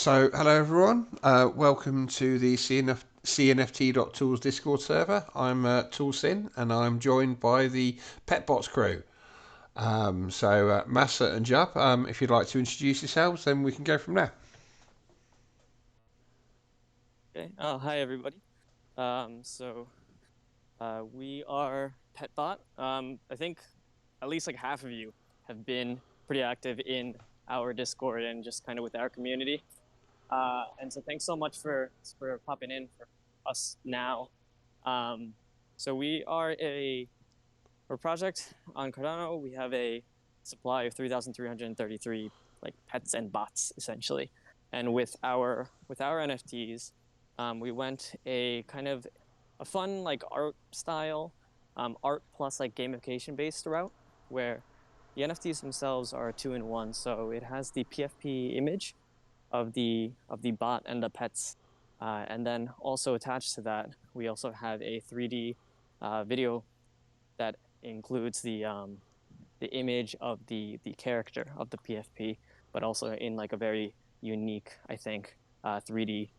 Hello everyone. Welcome to the CNFT.tools Discord server. I'm ToolSin, and I'm joined by the PetBots crew. Massa and Jub, if you'd like to introduce yourselves, then we can go from there. Okay. Hi everybody. We are PetBot. I think at least like half of you have been pretty active in our Discord and just kind of with our community. And so thanks so much for popping in for us now. We are we're a project on Cardano. We have a supply of 3,333 like pets and bots essentially, and with our NFTs. We went a kind of a fun like art style, art plus like gamification based route, where the NFTs themselves are 2-in-1. So it has the PFP image of the bot and the pets, and then also attached to that, we also have a 3D video that includes the image of the character of the PFP, but also in like a very unique, I think, 3D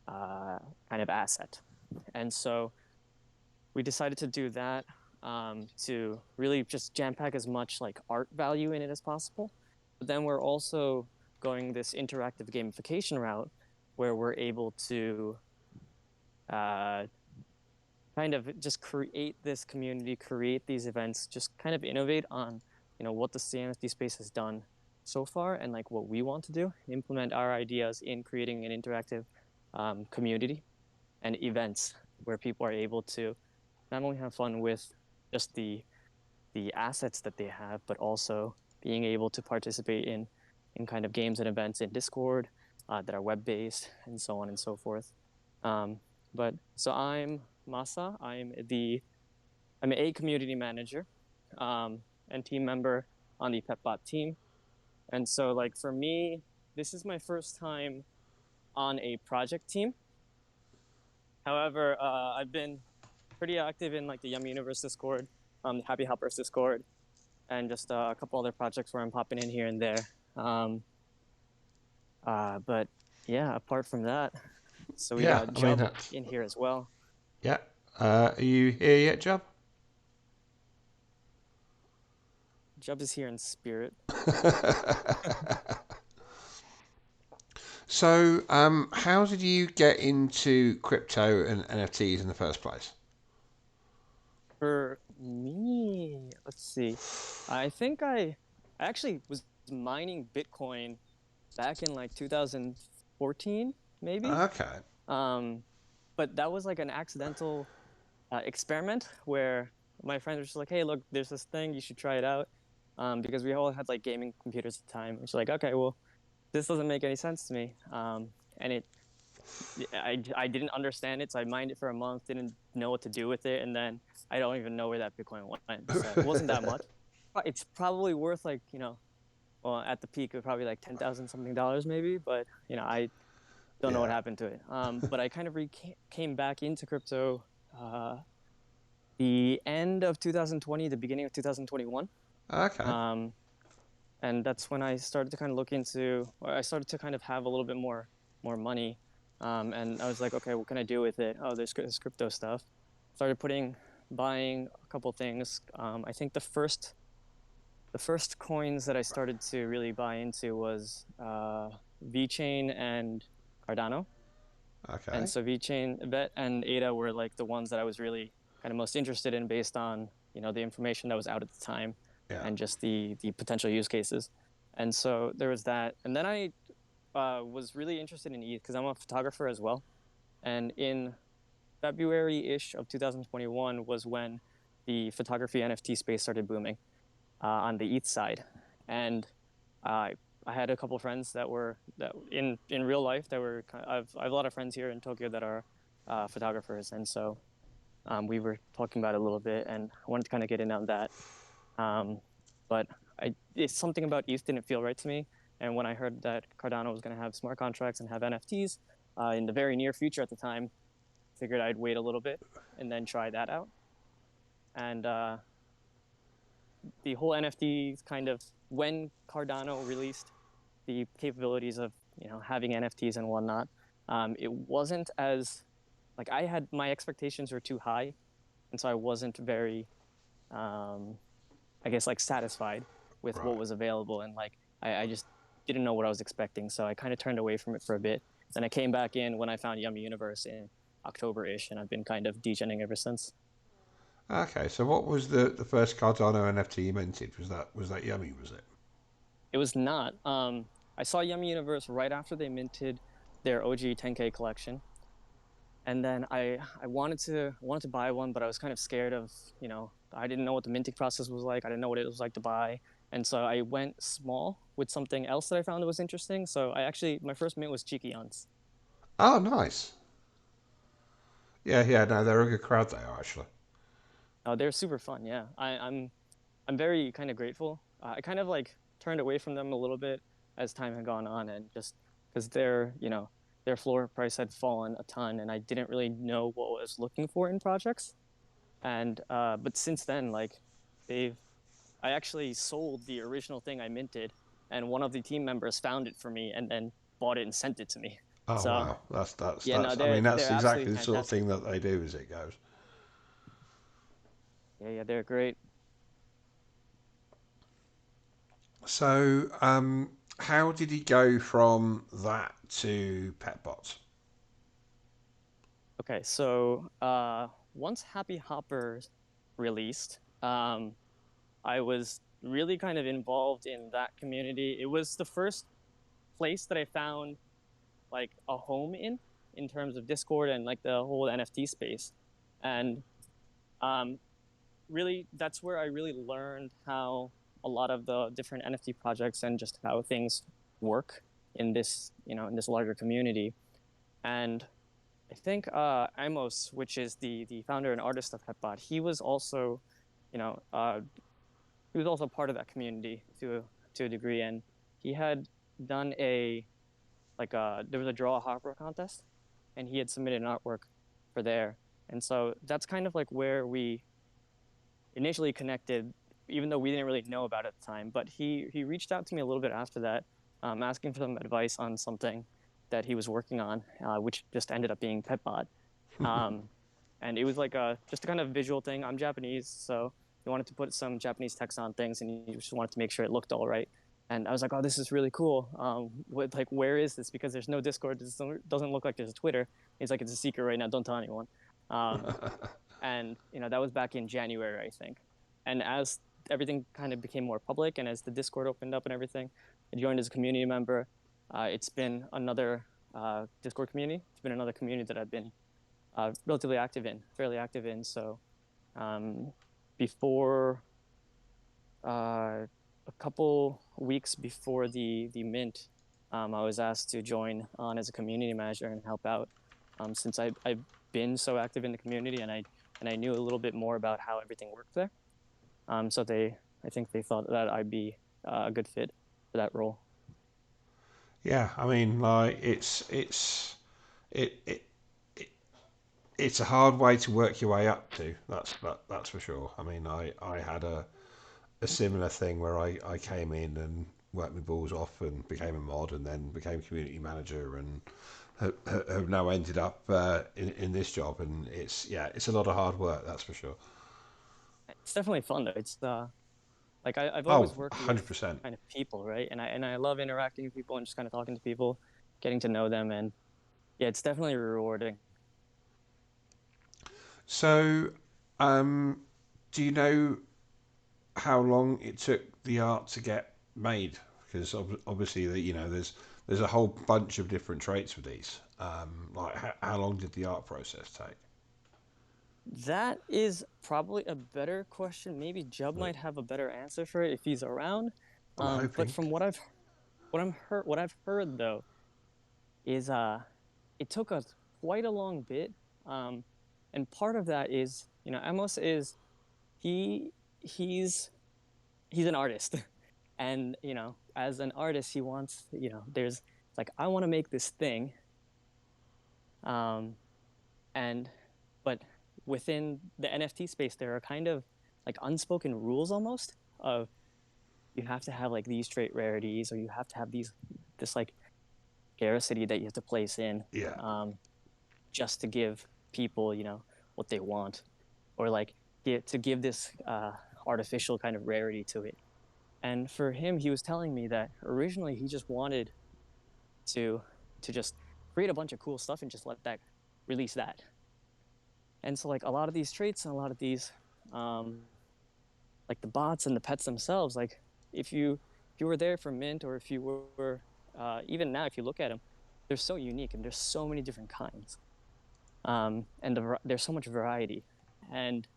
kind of asset. And so we decided to do that to really just jam pack as much like art value in it as possible. But then we're also going this interactive gamification route where we're able to kind of just create this community, create these events, just kind of innovate on, what the CNFT space has done so far and like what we want to do, implement our ideas in creating an interactive community and events where people are able to not only have fun with just the assets that they have, but also being able to participate in kind of games and events in Discord that are web-based and so on and so forth. So I'm Masa. I'm a community manager and team member on the PetBot team. And so like for me, this is my first time on a project team. However, I've been pretty active in like the Yummy Universe Discord, the Happy Helpers Discord, and just a couple other projects where I'm popping in here and there. But yeah, apart from that, so we got Jub in here as well. Yeah. Are you here yet, Jub? Jub is here in spirit. So, how did you get into crypto and NFTs in the first place? For me, let's see. I think I actually was mining Bitcoin back in like 2014, maybe. Okay. But that was like an accidental experiment where my friends were just like, "Hey, look, there's this thing. You should try it out." Because we all had like gaming computers at the time. It's like, okay, well, this doesn't make any sense to me. And I didn't understand it, so I mined it for a month, didn't know what to do with it, and then I don't even know where that Bitcoin went. So it wasn't that much. It's probably worth like, well, at the peak, it was probably like $10,000 something maybe, but I don't know what happened to it. But I kind of came back into crypto the end of 2020, the beginning of 2021. Okay. And that's when I started to kind of look into, or I started to kind of have a little bit more money. And I was like, okay, what can I do with it? Oh, there's crypto stuff. Started buying a couple things. I think the first coins that I started to really buy into was VeChain and Cardano. Okay. And so VeChain, Bet, and ADA were like the ones that I was really kind of most interested in based on, the information that was out at the time and just the potential use cases. And so there was that. And then I was really interested in ETH because I'm a photographer as well. And in February-ish of 2021 was when the photography NFT space started booming on the ETH side. And I had a couple of friends that in real life that were I have a lot of friends here in Tokyo that are photographers, and so we were talking about it a little bit, and I wanted to kind of get in on that. But it's something about ETH didn't feel right to me, and when I heard that Cardano was going to have smart contracts and have NFTs in the very near future at the time, figured I'd wait a little bit and then try that out. And the whole NFT kind of, when Cardano released the capabilities of having NFTs and whatnot, it wasn't as like I had my expectations were too high, and so I wasn't very, um, I guess, like satisfied with what Right. was available, and like I just didn't know what I was expecting, so I kind of turned away from it for a bit. Then I came back in when I found Yummy Universe in October-ish, and I've been kind of degening ever since. Okay, so what was the first Cardano NFT you minted? Was that Yummy? Was it? It was not. I saw Yummy Universe right after they minted their OG 10K collection, and then I wanted to buy one, but I was kind of scared of I didn't know what the minting process was like. I didn't know what it was like to buy, and so I went small with something else that I found that was interesting. So my first mint was Cheekyons. Oh, nice. Yeah, yeah. No, they're a good crowd. They are actually. They're super fun. Yeah, I'm very kind of grateful. I kind of like turned away from them a little bit as time had gone on, and just because their floor price had fallen a ton, and I didn't really know what I was looking for in projects. And but since then, like they've I actually sold the original thing I minted, and one of the team members found it for me and then bought it and sent it to me. Oh So wow, that's yeah, no, that's. I mean, they're that's absolutely exactly the sort of fantastic. thing that they do as it goes. Yeah, yeah, they're great. So, how did he go from that to PetBots? Okay, so once Happy Hoppers released, I was really kind of involved in that community. It was the first place that I found like a home in terms of Discord and like the whole NFT space. And um, really, that's where I really learned how a lot of the different NFT projects and just how things work in this larger community. And I think Amos, which is the founder and artist of Petbot, you know, uh, he was also part of that community to a degree, and he had done there was a draw a hopper contest, and he had submitted an artwork for there, and so that's kind of like where we initially connected, even though we didn't really know about it at the time. But he reached out to me a little bit after that, asking for some advice on something that he was working on, which just ended up being Petbot. Um, and it was like just a kind of visual thing. I'm Japanese, so he wanted to put some Japanese text on things, and he just wanted to make sure it looked all right. And I was like, "Oh, this is really cool. Where is this? Because there's no Discord. This doesn't look like there's a Twitter." He's like, "It's a secret right now. Don't tell anyone." Um, and that was back in January, I think. And as everything kind of became more public, and as the Discord opened up and everything, I joined as a community member. It's been another Discord community. It's been another community that I've been relatively active in, fairly active in. So um, before a couple weeks before the mint, I was asked to join on as a community manager and help out. Since I've been so active in the community, and I knew a little bit more about how everything worked there. So I think they thought that I'd be a good fit for that role. Yeah, I mean, like it, it it's a hard way to work your way up to. That's for sure. I mean, I had a similar thing where I came in and worked my balls off and became a mod and then became community manager and have now ended up in this job, and it's a lot of hard work, that's for sure. It's definitely fun though. It's like I've Oh, always worked with 100%. kind of people, right? And I love interacting with people and just kind of talking to people, getting to know them, and yeah, it's definitely rewarding. So, um, do you know how long it took the art to get made? Because obviously, there's a whole bunch of different traits with these. Like, how long did the art process take? That is probably a better question. Maybe Jub Well, might have a better answer for it if he's around. I'm But hoping. from what I've heard though is it took us quite a long bit. Um, and part of that is Amos is he he's he's an artist, and as an artist he wants there's like I want to make this thing, um, and but within the NFT space there are kind of like unspoken rules almost of you have to have like these trait rarities or you have to have this like scarcity that you have to place in, Yeah. um, just to give people, what they want, or like to give this artificial kind of rarity to it. And for him, he was telling me that originally he just wanted to to just create a bunch of cool stuff and just let that release that. And so like a lot of these traits and a lot of these um, like the bots and the pets themselves, like if you were there for mint, or if you were even now if you look at them, they're so unique and there's so many different kinds, and there's so much variety. And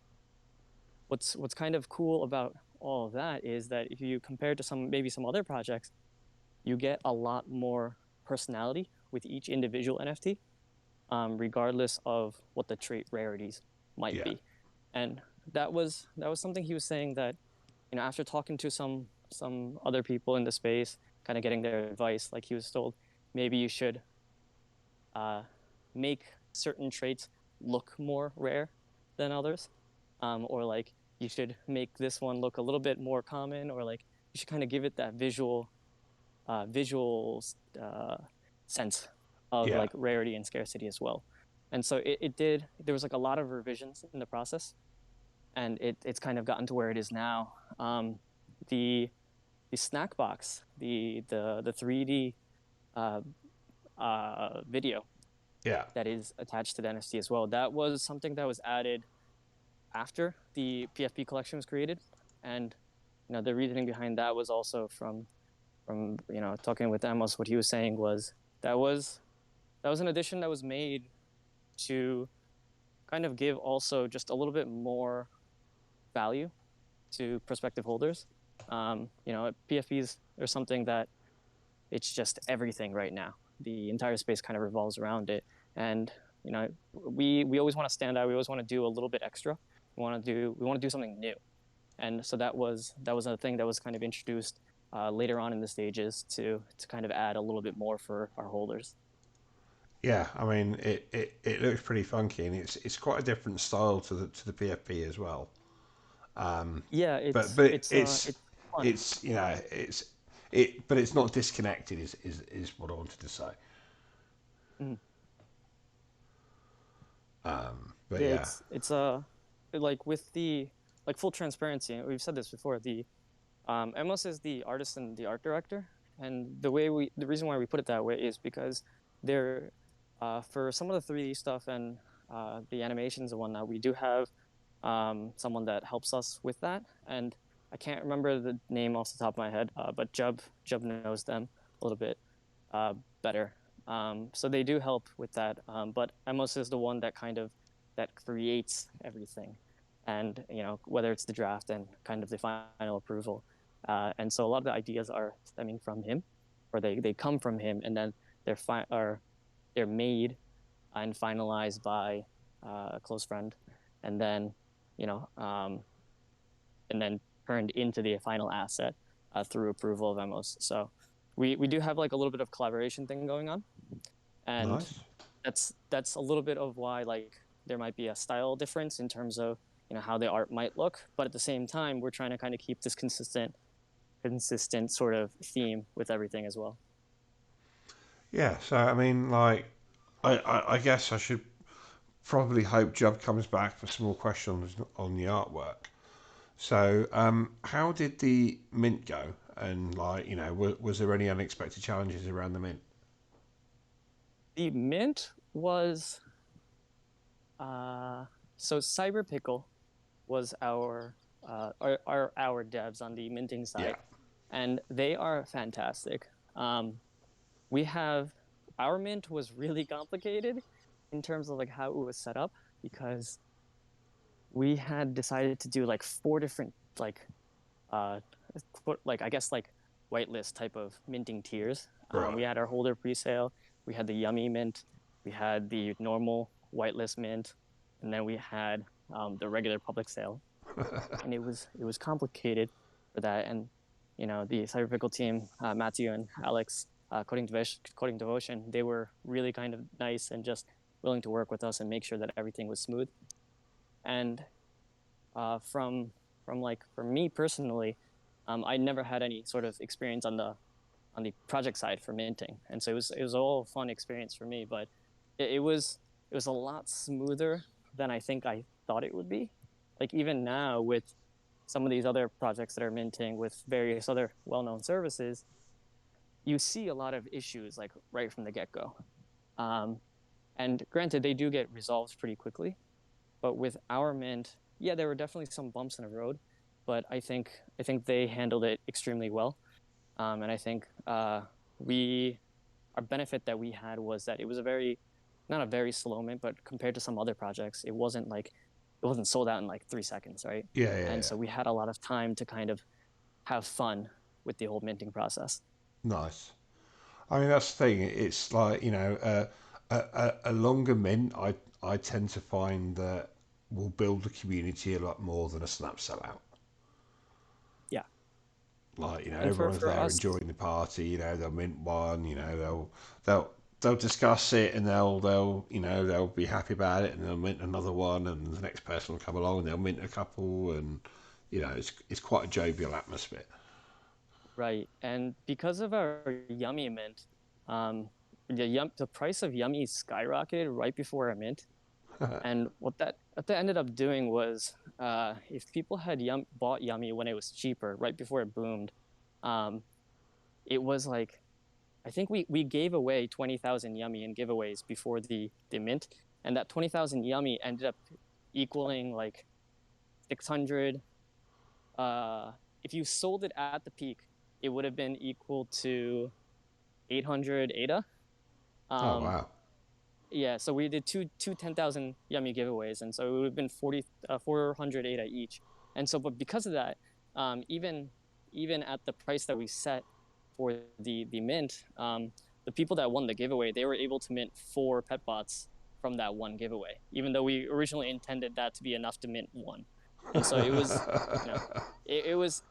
what's kind of cool about all of that is that if you compare it to some other projects, you get a lot more personality with each individual NFT, regardless of what the trait rarities might Yeah. be. And that was something he was saying, that after talking to some other people in the space, kind of getting their advice, like he was told maybe you should uh, make certain traits look more rare than others, or like you should make this one look a little bit more common, or like you should kind of give it that visual sense of Yeah. like rarity and scarcity as well. And so it did. There was like a lot of revisions in the process, and it's kind of gotten to where it is now. The the snack box, the 3D uh, video Yeah. that is attached to the NFT as well. That was something that was added after the PFP collection was created, and the reasoning behind that was also from talking with Amos. What he was saying was that was that was an addition that was made to kind of give also just a little bit more value to prospective holders. PFPs are something that it's just everything right now. The entire space kind of revolves around it, and we always want to stand out. We always want to do a little bit extra. We want to do something new, and so that was a thing that was kind of introduced later on in the stages to kind of add a little bit more for our holders. Yeah, I mean it looks pretty funky, and it's quite a different style to the PFP as well. Yeah, But it's but it's uh it's it's fun. it's you know it's but it's not disconnected. Is what I wanted to say. Mhm. But Yeah, yeah, it's like with the like full transparency. We've said this before. The Emos is the artist and the art director, and the reason why we put it that way is because they're for some of the 3D stuff and the animations and whatnot. We do have someone that helps us with that, and I can't remember the name off the top of my head, but Jub knows them a little bit better. So they do help with that, but Emos is the one that kind of that creates everything, and whether it's the draft and kind of the final approval. And so a lot of the ideas are stemming from him, or they come from him, and then they're made and finalized by a close friend, and then you know and then turned into the final asset through approval of Emos. So we do have like a little bit of collaboration thing going on, and nice. that's a little bit of why like there might be a style difference in terms of how the art might look, but at the same time we're trying to kind of keep this consistent sort of theme with everything as well. Yeah, so I mean, like, I guess I should probably hope Jubb comes back for some more questions on the artwork. So, how did the mint go? And like, was there any unexpected challenges around the mint? The mint was uh so Cyber Pickle was our devs on the minting Yeah, side, and they are fantastic. We have Our mint was really complicated in terms of like how it was set up, because we had decided to do like four different uh like I guess like whitelist type of minting tiers. We right. had our holder presale, we had the yummy mint, we had the normal whitelist mint, and then we had the regular public sale. And it was complicated for that. And the Cyberpickle team, Matthew and Alex, Coding Devotion, they were really kind of nice and just willing to work with us and make sure that everything was smooth. And from me personally, I never had any sort of experience on the on the project side for minting, and so it was all a fun experience for me. But it was a lot smoother than I think I thought it would be. Like even now with some of these other projects that are minting with various other well-known services, you see a lot of issues like right from the get-go. Um, and granted, they do get resolved pretty quickly, but with our mint, yeah, there were definitely some bumps in the road, but I think they handled it extremely well. And I think we our benefit that we had was that it was a very not a very slow mint, but compared to some other projects, it wasn't sold out in like 3 seconds, right? Yeah, yeah, And yeah. so we had a lot of time to kind of have fun with the whole minting process. Nice. I mean, that's the thing. It's like, a longer mint. I tend to find that will build a community a lot more than a snap sellout. Yeah, Like, and for everyone's for there us, enjoying the party. They'll mint one. They'll discuss it, and they'll be happy about it, and they'll mint another one, and the next person will come along and they'll mint a couple, and it's quite a jovial atmosphere. right? And because of our Yummy mint, the price of Yummy skyrocketed right before our mint. And what that ended up doing was, if people had bought Yummy when it was cheaper, right before it boomed, um, it was like I think we gave away 20,000 Yummy in giveaways before the mint, and that 20,000 Yummy ended up equaling like 600. Uh, if you sold it at the peak, it would have been equal to 800 ADA. Oh Um, wow! yeah, so we did two 10,000 Yummy giveaways, and so it would have been 400 ADA each. And so, but because of that, even at the price that we set for the mint, the people that won the giveaway, they were able to mint 4 PetBots from that one giveaway, even though we originally intended that to be enough to mint one. And so it was, you know, it was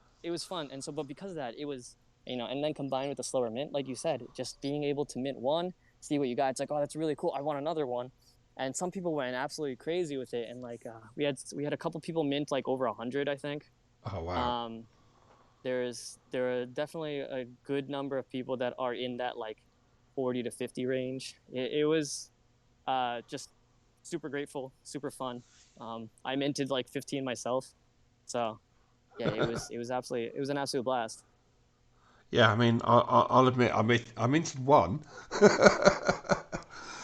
fun. And so, but because of that, it was, and then combined with the slower mint, like you said, just being able to mint one, see what you got. It's like, oh, that's really cool. I want another one. And some people went absolutely crazy with it. And like we had a couple people mint like over 100, I think. Oh wow! Um, there are definitely a good number of people that are in that like 40 to 50 range. It was just super grateful, super fun. I minted like 15 myself, so yeah, it was an absolute blast. Yeah, I mean, I'll admit I minted one.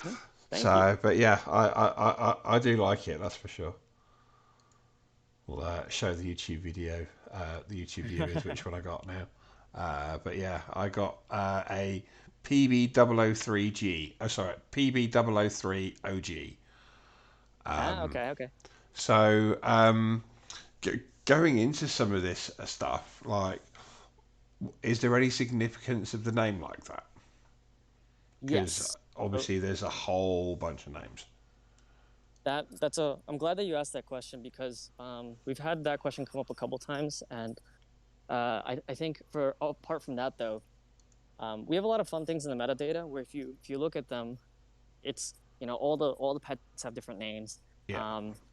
Mhm. Thank you. So, but yeah, I do like it. That's for sure. We'll show the YouTube video, the YouTube viewers, which one I got now. But yeah, I got a PB003G. Oh, sorry, PB003 OG. Okay, okay. So, going into some of this stuff, like, is there any significance of the name like that? Because Yes. So obviously there's a whole bunch of names. I'm glad that you asked that question because we've had that question come up a couple times, and I think for apart from that though, we have a lot of fun things in the metadata where if you look at them, it's all the pets have different names. Yeah.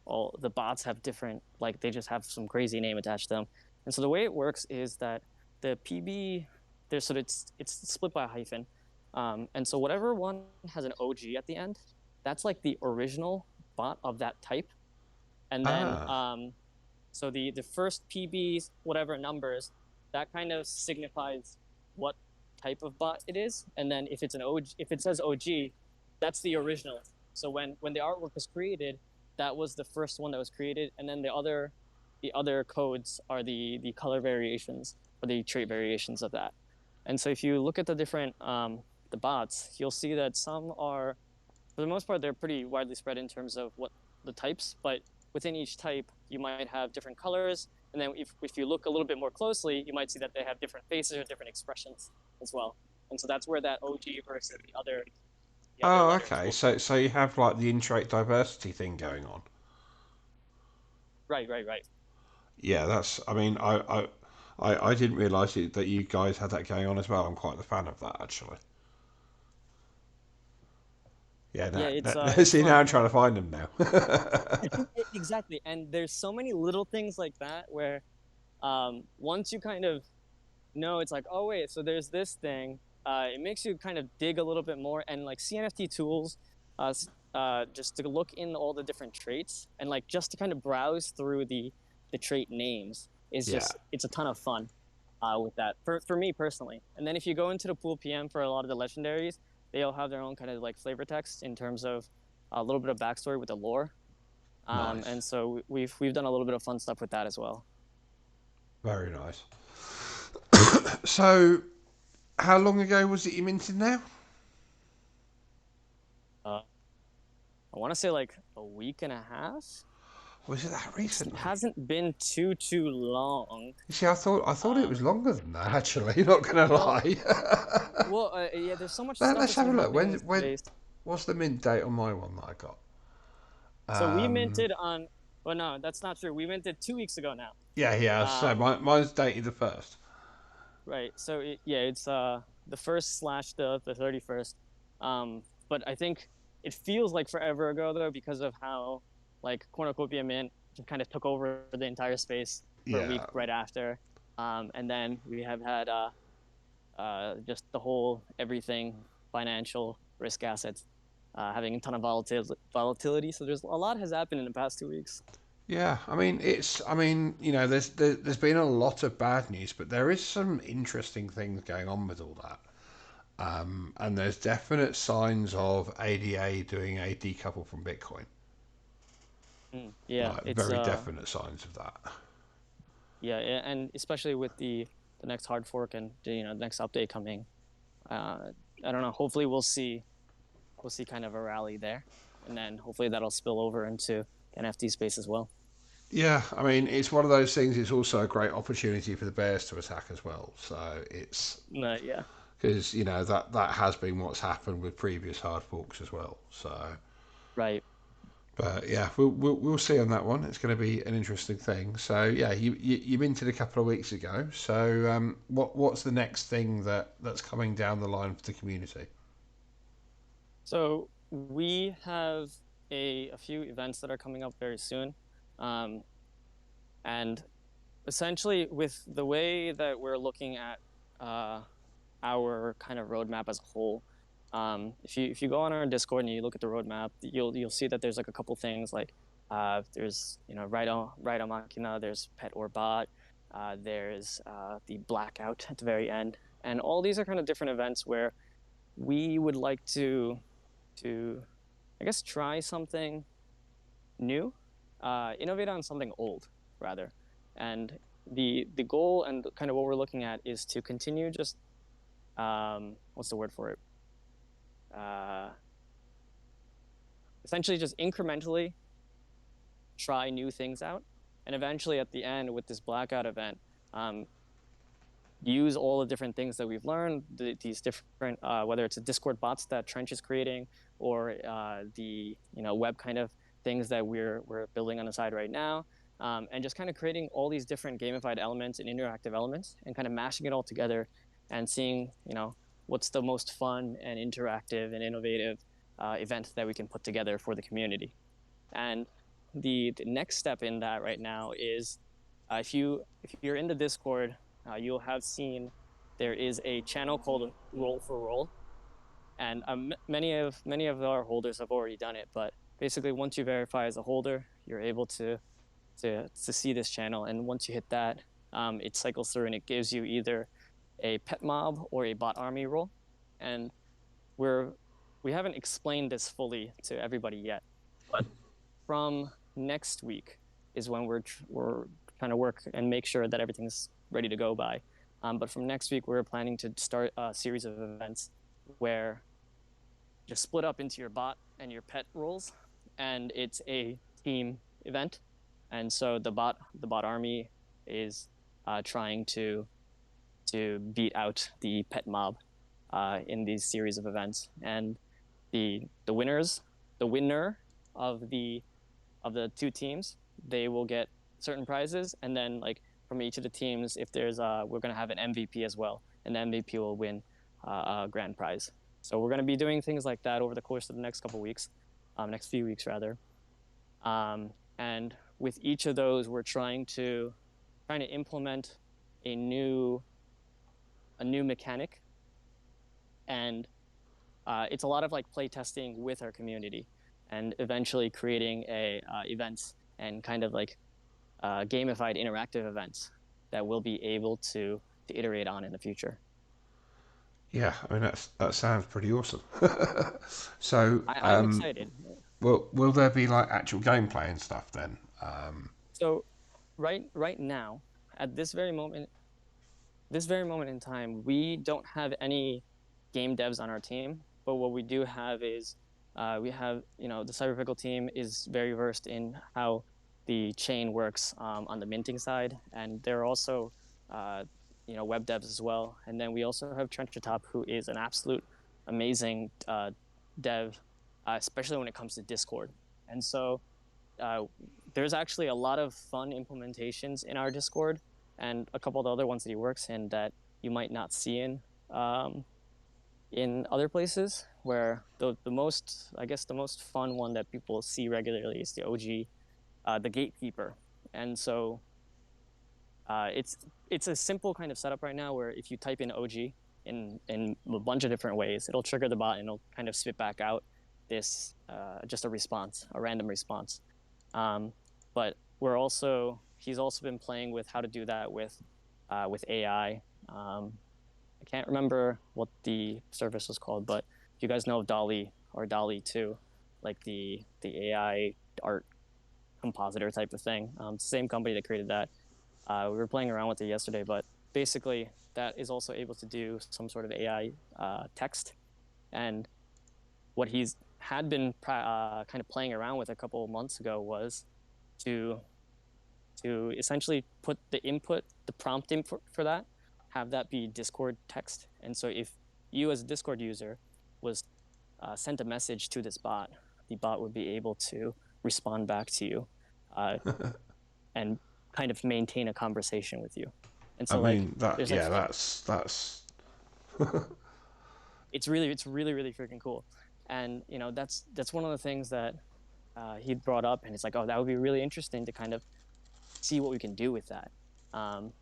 All the bots have different, like they just have some crazy name attached to them. And so the way it works is that the PB there's so it's split by a hyphen. And so whatever one has an OG at the end, that's like the original bot of that type. And then Ah. so the first PBs, whatever numbers, that kind of signifies what type of bot it is. And then if it's an OG, if it says OG, that's the original. So when the artwork was created, that was the first one that was created, and then the other codes are the color variations or the trait variations of that. And so if you look at the different the bots, you'll see that some are, for the most part, they're pretty widely spread in terms of what the types, but within each type, you might have different colors. And then if you look a little bit more closely, you might see that they have different faces or different expressions as well. And so that's where that OG versus the other Oh, letters okay. will So you have like the in-trait diversity thing going on. right, right, right. Yeah, that's. I mean, I didn't realise that you guys had that going on as well. I'm quite a fan of that actually. Yeah. Yeah, Now, it's see, now fun. I'm trying to find them now. Exactly. And there's so many little things like that where once you kind of no, it's like, oh wait, so there's this thing. It makes you kind of dig a little bit more, and like CNFT tools, just to look in all the different traits and like just to kind of browse through the trait names is Yeah, just it's a ton of fun with that for me personally. And then if you go into the pool PM for a lot of the legendaries, they all have their own kind of like flavor text in terms of a little bit of backstory with the lore. nice, And so we've done a little bit of fun stuff with that as well. very nice. So, how long ago was it you minted now? Uh, I want to say like a week and a half. Was it that It recently? hasn't been too long. You see, I thought it Uh, was longer than that. Actually, not gonna well, lie. yeah. There's so much stuff Let's that's have a been look. happening in When this when space. what's the mint date on my one that I got? So we minted on. Well, no, that's not true. We minted 2 weeks ago now. Yeah, yeah. So Um, mine's dated the first. right. So yeah, it's the first slash the 31st. But I think it feels like forever ago though because of how like Cornucopia Mint just kind of took over the entire space for a week Yeah, right after. And then we have had just the whole everything financial risk assets having a ton of volatility. So there's a lot has happened in the past 2 weeks. yeah. I mean, there's been a lot of bad news, but there is some interesting things going on with all that. And there's definite signs of ADA doing a decouple from Bitcoin. Yeah, Like it's very definite signs of that. yeah, and especially with the next hard fork and the next update coming. Uh, I don't know. Hopefully, we'll see kind of a rally there, and then hopefully that'll spill over into the NFT space as well. Yeah, I mean, it's one of those things. It's also a great opportunity for the bears to attack as well. So it's Yeah, because that has been what's happened with previous hard forks as well. So, right. but yeah, we'll see on that one. It's going to be an interesting thing. So yeah, you minted a couple of weeks ago. So what's the next thing that's coming down the line for the community? So we have a few events that are coming up very soon, um, and essentially with the way that we're looking at uh, our kind of roadmap as a whole. If you go on our Discord and you look at the roadmap, you'll see that there's like a couple things like there's Rhino Machina, there's Pet or Bot, there's the Blackout at the very end, and all these are kind of different events where we would like to I guess try something new, innovate on something old rather, and the goal and kind of what we're looking at is to continue just what's the word for it? Uh, Essentially, just incrementally try new things out, and eventually, at the end, with this blackout event, um, use all the different things that we've learned, these different whether it's a Discord bots that Trench is creating, or the web kind of things that we're building on the side right now. And just kind of creating all these different gamified elements and interactive elements and kind of mashing it all together and seeing what's the most fun and interactive and innovative event that we can put together for the community. And the next step in that right now is if you're in the Discord, you'll have seen there is a channel called Roll for Roll, and many of our holders have already done it. But basically, once you verify as a holder, you're able to see this channel, and once you hit that, it cycles through and it gives you either a pet mob or a bot army roll, and we haven't explained this fully to everybody yet, but from next week is when we're trying to work and make sure that everything's ready to go by. But from next week, we're planning to start a series of events where you split up into your bot and your pet roles, and it's a team event. And so the bot army is trying to beat out the pet mob in these series of events, and the winner of the two teams, they will get certain prizes, and then like from each of the teams, if there's we're gonna have an MVP as well, and the MVP will win a grand prize. So we're gonna be doing things like that over the course of the next couple weeks, next few weeks rather. And with each of those, we're trying to implement a new a new mechanic, and it's a lot of like play testing with our community, and eventually creating a events and kind of like gamified interactive events that we'll be able to iterate on in the future. Yeah, I mean that sounds pretty awesome. So, I'm excited. will there be like actual gameplay and stuff then? So right now, at this very moment in time, we don't have any game devs on our team. But what we do have is we have, the Cyberpickle team is very versed in how the chain works on the minting side, and they're also uh, web devs as well. And then we also have Trenchertop, who is an absolute amazing dev, especially when it comes to Discord. And so uh, there's actually a lot of fun implementations in our Discord, and a couple of the other ones that he works in that you might not see um, in other places. Where the most, I guess, the most fun one that people see regularly is the OG, the Gatekeeper. And so it's a simple kind of setup right now where if you type in OG in a bunch of different ways, it'll trigger the bot and it'll kind of spit back out this just a response, a random response. Um, but he's also been playing with how to do that with AI. I can't remember what the service was called, but if you guys know of Dolly or Dolly 2, like the AI art compositor type of thing, it's the same company that created that. We were playing around with it yesterday, but basically that is also able to do some sort of AI text. And what he's had been kind of playing around with a couple of months ago was to essentially put the prompt input for that, have that be Discord text. And so if you as a Discord user was sent a message to this bot, the bot would be able to respond back to you uh, and kind of maintain a conversation with you. And I so like mean that there's yeah, like that's it's really freaking cool. And that's one of the things that he brought up, and it's like, oh, that would be really interesting to kind of see what we can do with that.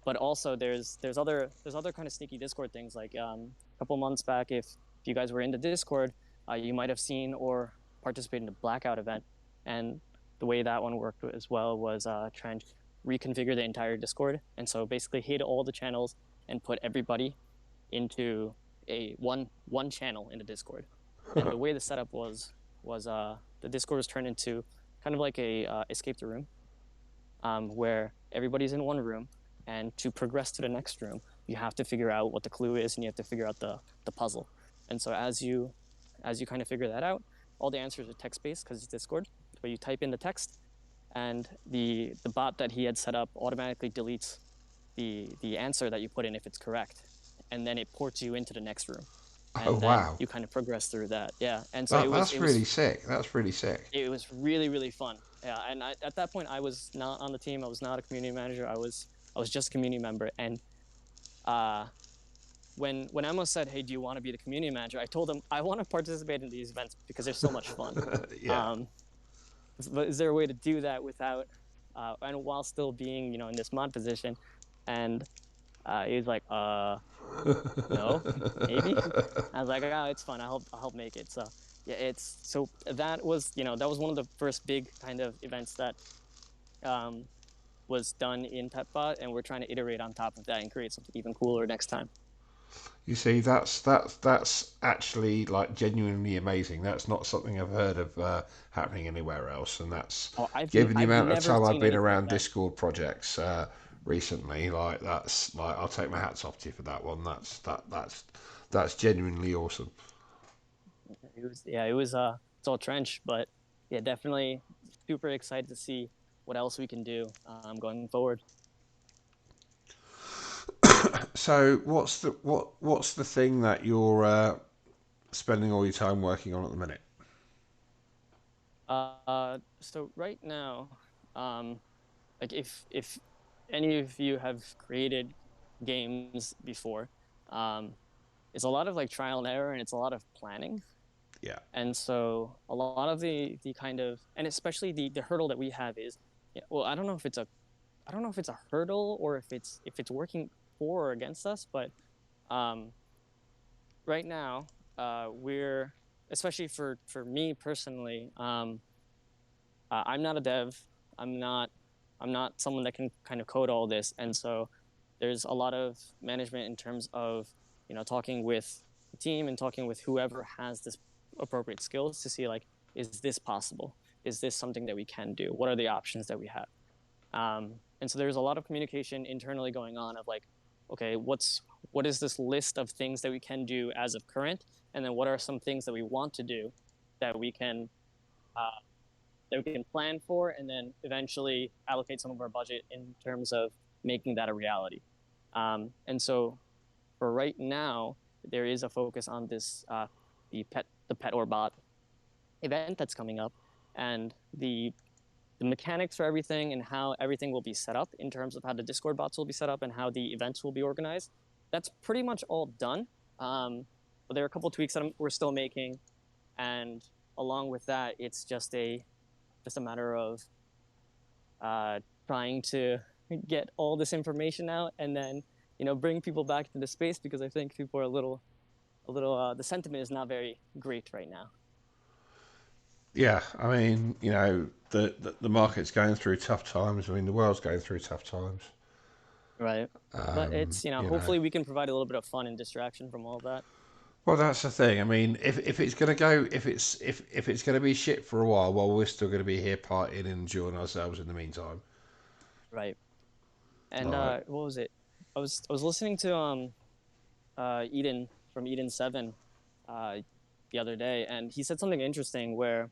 But also there's other kind of sneaky Discord things. Like a couple months back, if you guys were into Discord, you might have seen or participated in a blackout event. And the way that one worked as well was trying to reconfigure the entire Discord. And so basically hid all the channels and put everybody into a one channel in the Discord. And the way the setup was the Discord was turned into kind of like a escape the room, where everybody's in one room, and to progress to the next room, you have to figure out what the clue is, and you have to figure out the puzzle. And so as you kind of figure that out, all the answers are text based because it's Discord. But you type in the text, and the bot that he had set up automatically deletes the answer that you put in if it's correct, and then it ports you into the next room, oh and then wow. you kind of progress through that. Yeah, and so it That was that's it really was sick. That's really sick. it was really fun. Yeah, and at that point I was not on the team. I was not a community manager. I was just a community member. And uh, when Emma said, "Hey, do you want to be the community manager?" I told him I want to participate in these events because they're so much fun. Yeah. Um, but is there a way to do that without and while still being in this mod position? And he was like, no, maybe. I was like, oh, it's fun. I'll help make it. So yeah, that was one of the first big kind of events that um, was done in PetBot, and we're trying to iterate on top of that and create something even cooler next time. You see, that's actually like genuinely amazing. That's not something I've heard of happening anywhere else, and that's Oh, I've given the I've amount of never time I've seen been anything like around that. Discord projects recently. Like that's like I'll take my hats off to you for that one. That's genuinely awesome. It was it's all trench, but yeah, definitely super excited to see what else we can do going forward. So what's the thing that you're spending all your time working on at the minute? So right now, um, like if any of you have created games before, um, it's a lot of like trial and error, and it's a lot of planning. Yeah. And so a lot of the kind of, and especially the hurdle that we have is, yeah, well, I don't know if it's a hurdle or if it's working for or against us, but Um, right now, we're especially for me personally. I'm not a dev. I'm not I'm not someone that can kind of code all this, and so there's a lot of management in terms of talking with the team and talking with whoever has this appropriate skills to see like, is this possible? Is this something that we can do? What are the options that we have? And so there's a lot of communication internally going on of like, okay, what is this list of things that we can do as of current, and then what are some things that we want to do that we can uh, that we can plan for, and then eventually allocate some of our budget in terms of making that a reality. And so for right now, there is a focus on this the pet or bot event that's coming up, and the mechanics for everything and how everything will be set up in terms of how the Discord bots will be set up and how the events will be organized. That's pretty much all done. But there are a couple of tweaks that we're still making, and along with that, it's just a matter of trying to get all this information out and then bring people back to the space, because I think people are a little the sentiment is not very great right now. Yeah, I mean, the market's going through tough times. I mean, the world's going through tough times. Right. But it's You know, hopefully we can provide a little bit of fun and distraction from all that. well, that's the thing. I mean, if it's gonna go, if it's gonna be shit for a while, well, we're still gonna be here partying and enjoying ourselves in the meantime. Right. And Like, what was it? I was listening to Eden from Eden 7 uh the other day, and he said something interesting where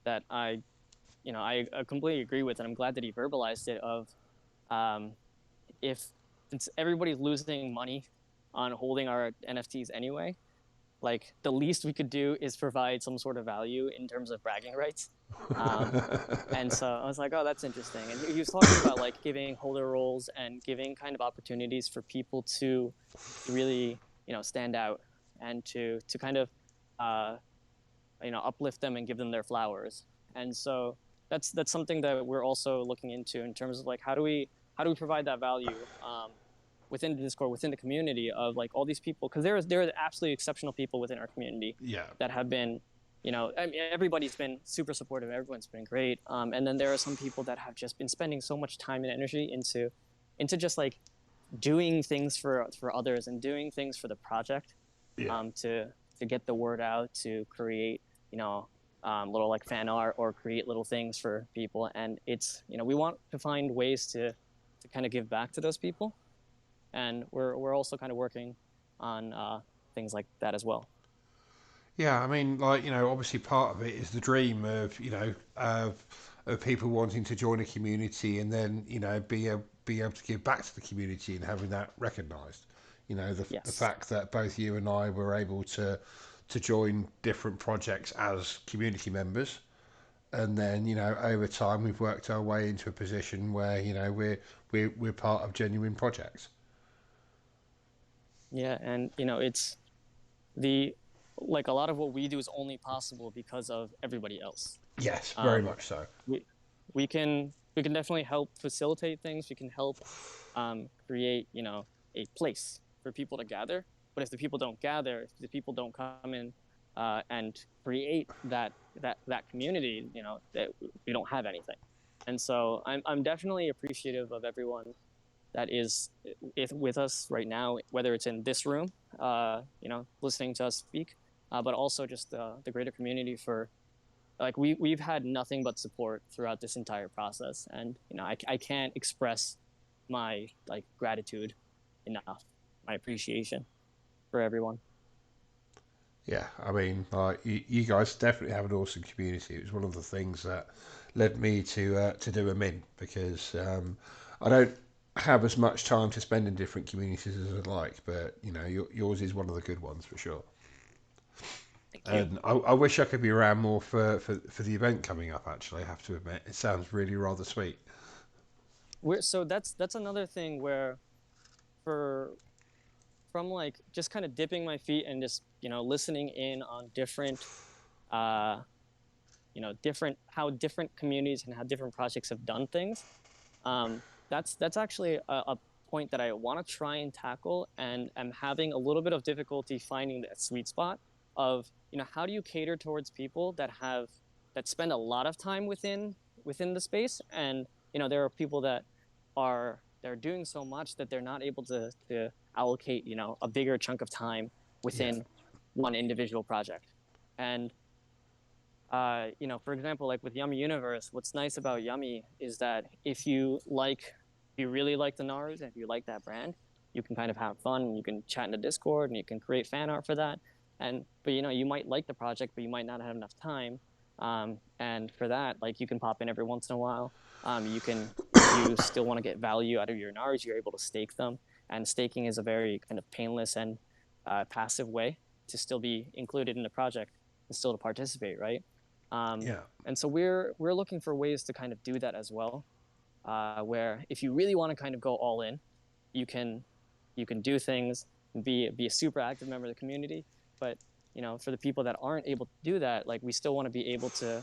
that I completely agree with, and I'm glad that he verbalized it of um if since everybody's losing money on holding our NFTs anyway, like the least we could do is provide some sort of value in terms of bragging rights. Um, and so I was like, oh, that's interesting. And he was talking about like giving holder roles and giving kind of opportunities for people to really stand out and to kind of uh, uplift them and give them their flowers. And so that's something that we're also looking into in terms of like how do we provide that value within the Discord, within the community of like all these people, because there are absolutely exceptional people within our community yeah, that have been, I mean, everybody's been super supportive, everyone's been great, and then there are some people that have just been spending so much time and energy into just like doing things for others and doing things for the project, yeah, to get the word out, to create little like fan art or create little things for people, and it's we want to find ways to kind of give back to those people, and we're also kind of working on things like that as well. yeah. I mean, like, obviously part of it is the dream of of people wanting to join a community and then be able to give back to the community and having that recognised. The Yes. fact that both you and I were able to join different projects as community members, and then over time we've worked our way into a position where we're part of genuine projects. Yeah, and it's the like a lot of what we do is only possible because of everybody else. Yes, very Um, much so. we we can definitely help facilitate things. We can help create a place for people to gather. But if the people don't gather, if the people don't come in and create that community, that we don't have anything. And so I'm definitely appreciative of everyone that is with us right now, whether it's in this room, listening to us speak, but also just the greater community for like we've had nothing but support throughout this entire process, and I can't express my like gratitude enough, my appreciation for everyone. Yeah, I mean, like you guys definitely have an awesome community. It was one of the things that led me to do a min because I don't have as much time to spend in different communities as I'd like, but yours is one of the good ones for sure. Thank you. And I wish I could be around more for the event coming up. Actually, I have to admit, it sounds really rather sweet. So that's another thing where for from like just kind of dipping my feet and just listening in on uh different how different communities and how different projects have done things. That's actually a point that I want to try and tackle, and I'm having a little bit of difficulty finding that sweet spot of, how do you cater towards people that spend a lot of time within the space, and there are people that they're doing so much that they're not able to allocate a bigger chunk of time Yeah. within one individual project. And for example, like with Yummy Universe, what's nice about Yummy is that if you really like the Naruto, and if you like that brand, you can kind of have fun, and you can chat in the Discord, and you can create fan art for that. But you might like the project, but you might not have enough time. And for that, like, you can pop in every once in a while. You can, if you still want to get value out of your Naruto, you're able to stake them. And staking is a very kind of painless and passive way to still be included in the project and still to participate, right? Yeah. And so we're looking for ways to kind of do that as well, where if you really want to kind of go all in, you can do things and be a super active member of the community. But for the people that aren't able to do that, like, we still want to be able to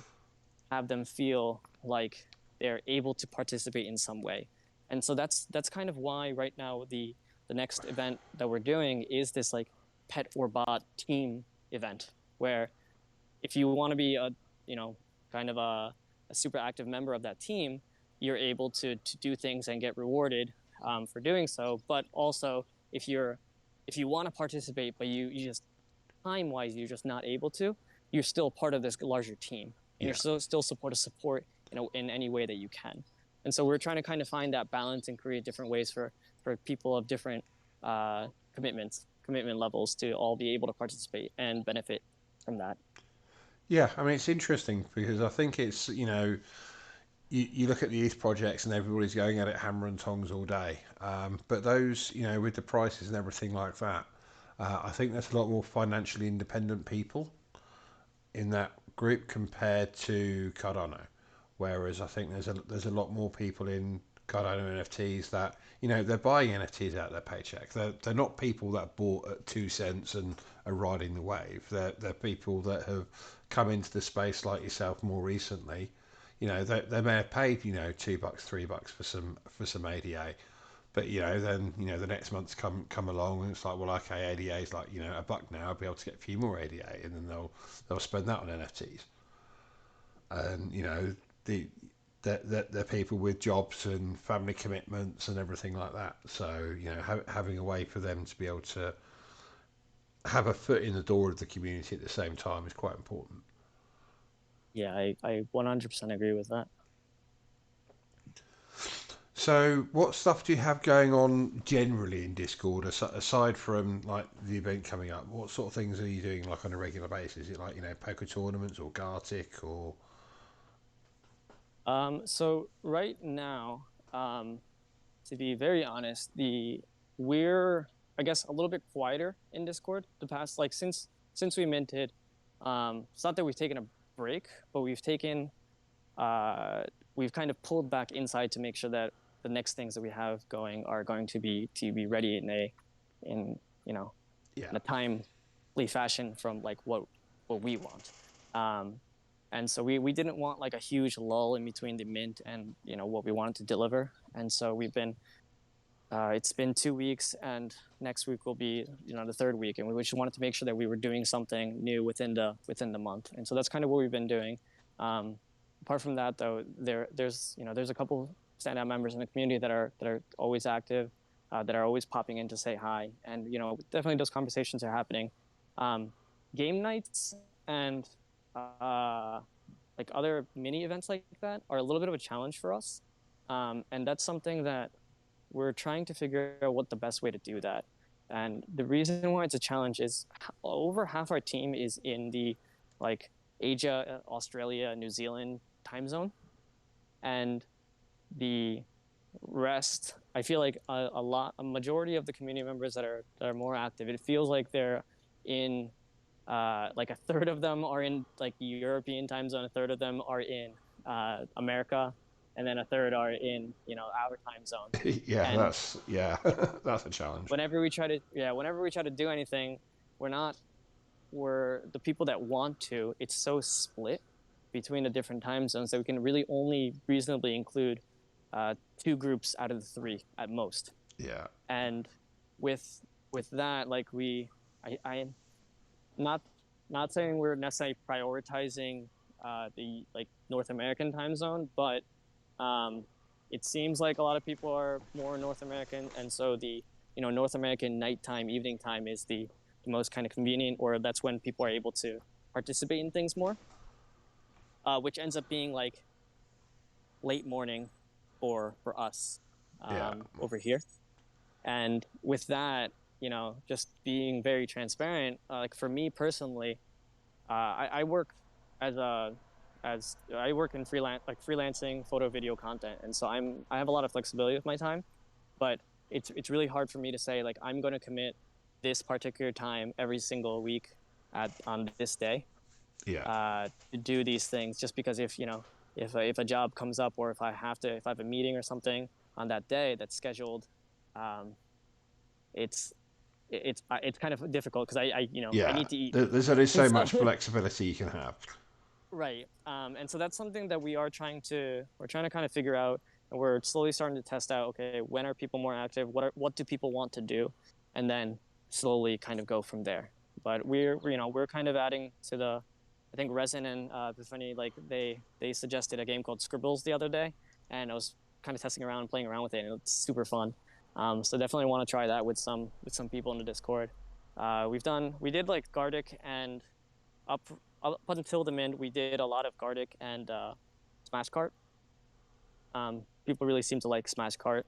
have them feel like they're able to participate in some way. And so that's kind of why right now the next event that we're doing is this, like, pet or bot team event, where if you want to be a kind of a super active member of that team, you're able to do things and get rewarded for doing so. But also, if you want to participate, but you just, time wise, you're just not able to, you're still part of this larger team, and Yeah. you're still support in any way that you can. And so we're trying to kind of find that balance and create different ways for people of different commitment levels to all be able to participate and benefit from that. Yeah, I mean, it's interesting because I think it's, you look at the youth projects and everybody's going at it hammer and tongs all day. But those, with the prices and everything like that, I think there's a lot more financially independent people in that group compared to Cardano. Whereas I think there's a lot more people in Cardano NFTs that they're buying NFTs out of their paycheck. They're not people that bought at 2 cents and are riding the wave. They're people that have come into the space like yourself more recently. They may have paid $2, $3 for some ADA, but then the next month's come along and it's like, well, okay, ADA is like a buck now. I'll be able to get a few more ADA, and then they'll spend that on NFTs. And the they're people with jobs and family commitments and everything like that. So having a way for them to be able to have a foot in the door of the community at the same time is quite important. Yeah, I 100% agree with that. So, what stuff do you have going on generally in Discord aside from like the event coming up? What sort of things are you doing like on a regular basis? Is it like poker tournaments or Gartic or So right now, to be very honest, we're, I guess, a little bit quieter in Discord the past, like, since we minted. It's not that we've taken a break, but we've kind of pulled back inside to make sure that the next things that we have going are going to be ready in you know yeah in a timely fashion from, like, what we want. Um, and so we didn't want, like, a huge lull in between the mint and what we wanted to deliver. And so it's been 2 weeks, and next week will be the third week, and we just wanted to make sure that we were doing something new within the month. And so that's kind of what we've been doing. Apart from that, though, there's a couple standout members in the community that are always active, that are always popping in to say hi, and definitely those conversations are happening. Game nights and like other mini events like that are a little bit of a challenge for us, and that's something that we're trying to figure out what the best way to do that. And the reason why it's a challenge is over half our team is in the, like, Asia, Australia, New Zealand time zone, and the rest, I feel like a majority of the community members that are more active, it feels like they're in, like, a third of them are in, like, the European time zone, a third of them are in America, and then a third are in our time zone. yeah And that's yeah that's a challenge. whenever we try to do anything, we're not we're the people that want to, it's so split between the different time zones that we can really only reasonably include two groups out of the three at most. Yeah. And with with that, like I'm not not saying we're necessarily prioritizing the like North American time zone, but um, it seems like a lot of people are more North American, and so the North American nighttime, evening time is the most kind of convenient, or that's when people are able to participate in things more, which ends up being like late morning for us Yeah. over here. And with that, just being very transparent, like for me personally, I work as a as I work in freelancing photo video content, and so I have a lot of flexibility with my time, but it's really hard for me to say like I'm going to commit this particular time every single week at on this day Yeah. to do these things, just because if a job comes up, or if I have a meeting or something on that day that's scheduled, um, it's it's kind of difficult because I Yeah. need to eat. There's only so So much flexibility you can have. right, and so that's something that we're trying to kind of figure out, and we're slowly starting to test out. Okay, when are people more active? What do people want to do, and then slowly kind of go from there. But we're kind of adding to the, I think Resin and Epiphany, like they suggested a game called Scribbles the other day, and I was kind of testing around and playing around with it, and it's super fun. So definitely want to try that with some people in the Discord. We did like Gardic, and up up until the mid, we did a lot of Gardic and Smash Cart. People really seem to like Smash Cart,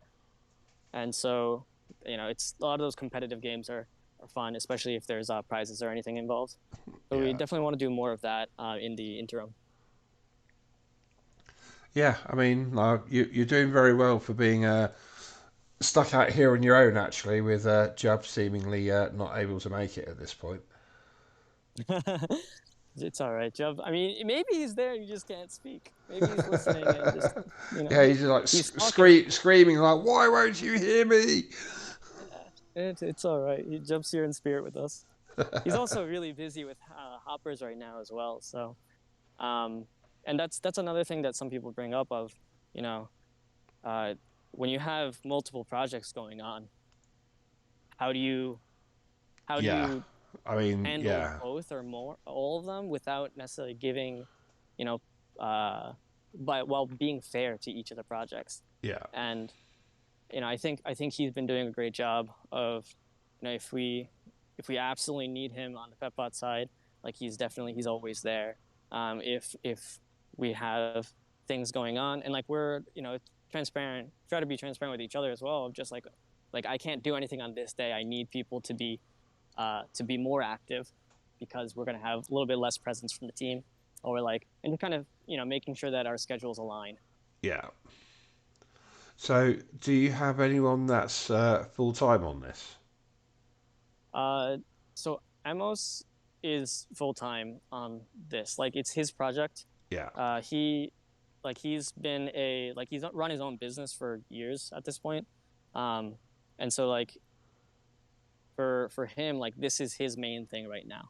and so it's a lot of those competitive games are fun, especially if there's prizes or anything involved. So we Yeah. definitely want to do more of that in the interim. Yeah. I mean, you're doing very well for being stuck out here on your own, actually, with Jub seemingly not able to make it at this point. It's all right, Jub. I mean, maybe he's there, you just can't speak. Maybe he's listening and just you Yeah, know he's just like he's talking. screaming like, "Why won't you hear me?" It's all right. He jumps here in spirit with us. He's also really busy with hoppers right now as well. So, um, and that's another thing that some people bring up of, you know, uh, when you have multiple projects going on, how do you how do Yeah. you I mean, handle yeah. both or more all of them without necessarily giving, you know, but while being fair to each of the projects. Yeah. And I think he's been doing a great job of, if we absolutely need him on the PetBot side, like he's always there. If we have things going on, and like we're transparent, try to be transparent with each other as well. Of just like I can't do anything on this day. I need people to be more active because we're gonna have a little bit less presence from the team, or like and kind of making sure that our schedules align. Yeah. So, do you have anyone that's full time on this? Uh, so Amos is full time on this. Like it's his project. Yeah. He's run his own business for years at this point. Um, and so like for him, like this is his main thing right now.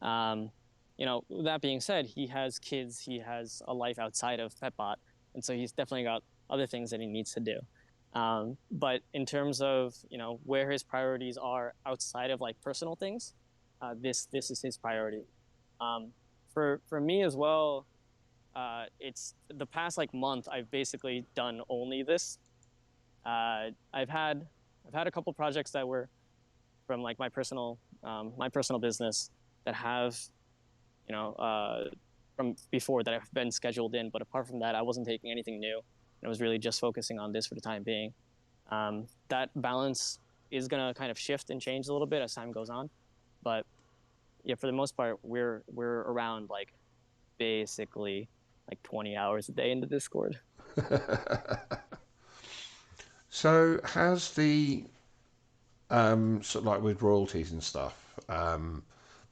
Um, that being said, he has kids, he has a life outside of PetBot, and so he's definitely got other things that he needs to do. But in terms of where his priorities are outside of like personal things, this is his priority. Um, for me as well, it's the past like month I've basically done only this. I've had a couple projects that were from like my personal business that have you know, from before that have been scheduled in. But apart from that, I wasn't taking anything new. I was really just focusing on this for the time being. That balance is gonna kind of shift and change a little bit as time goes on. But yeah, for the most part, we're around like basically like 20 hours a day in the Discord. So, has the sort of like with royalties and stuff,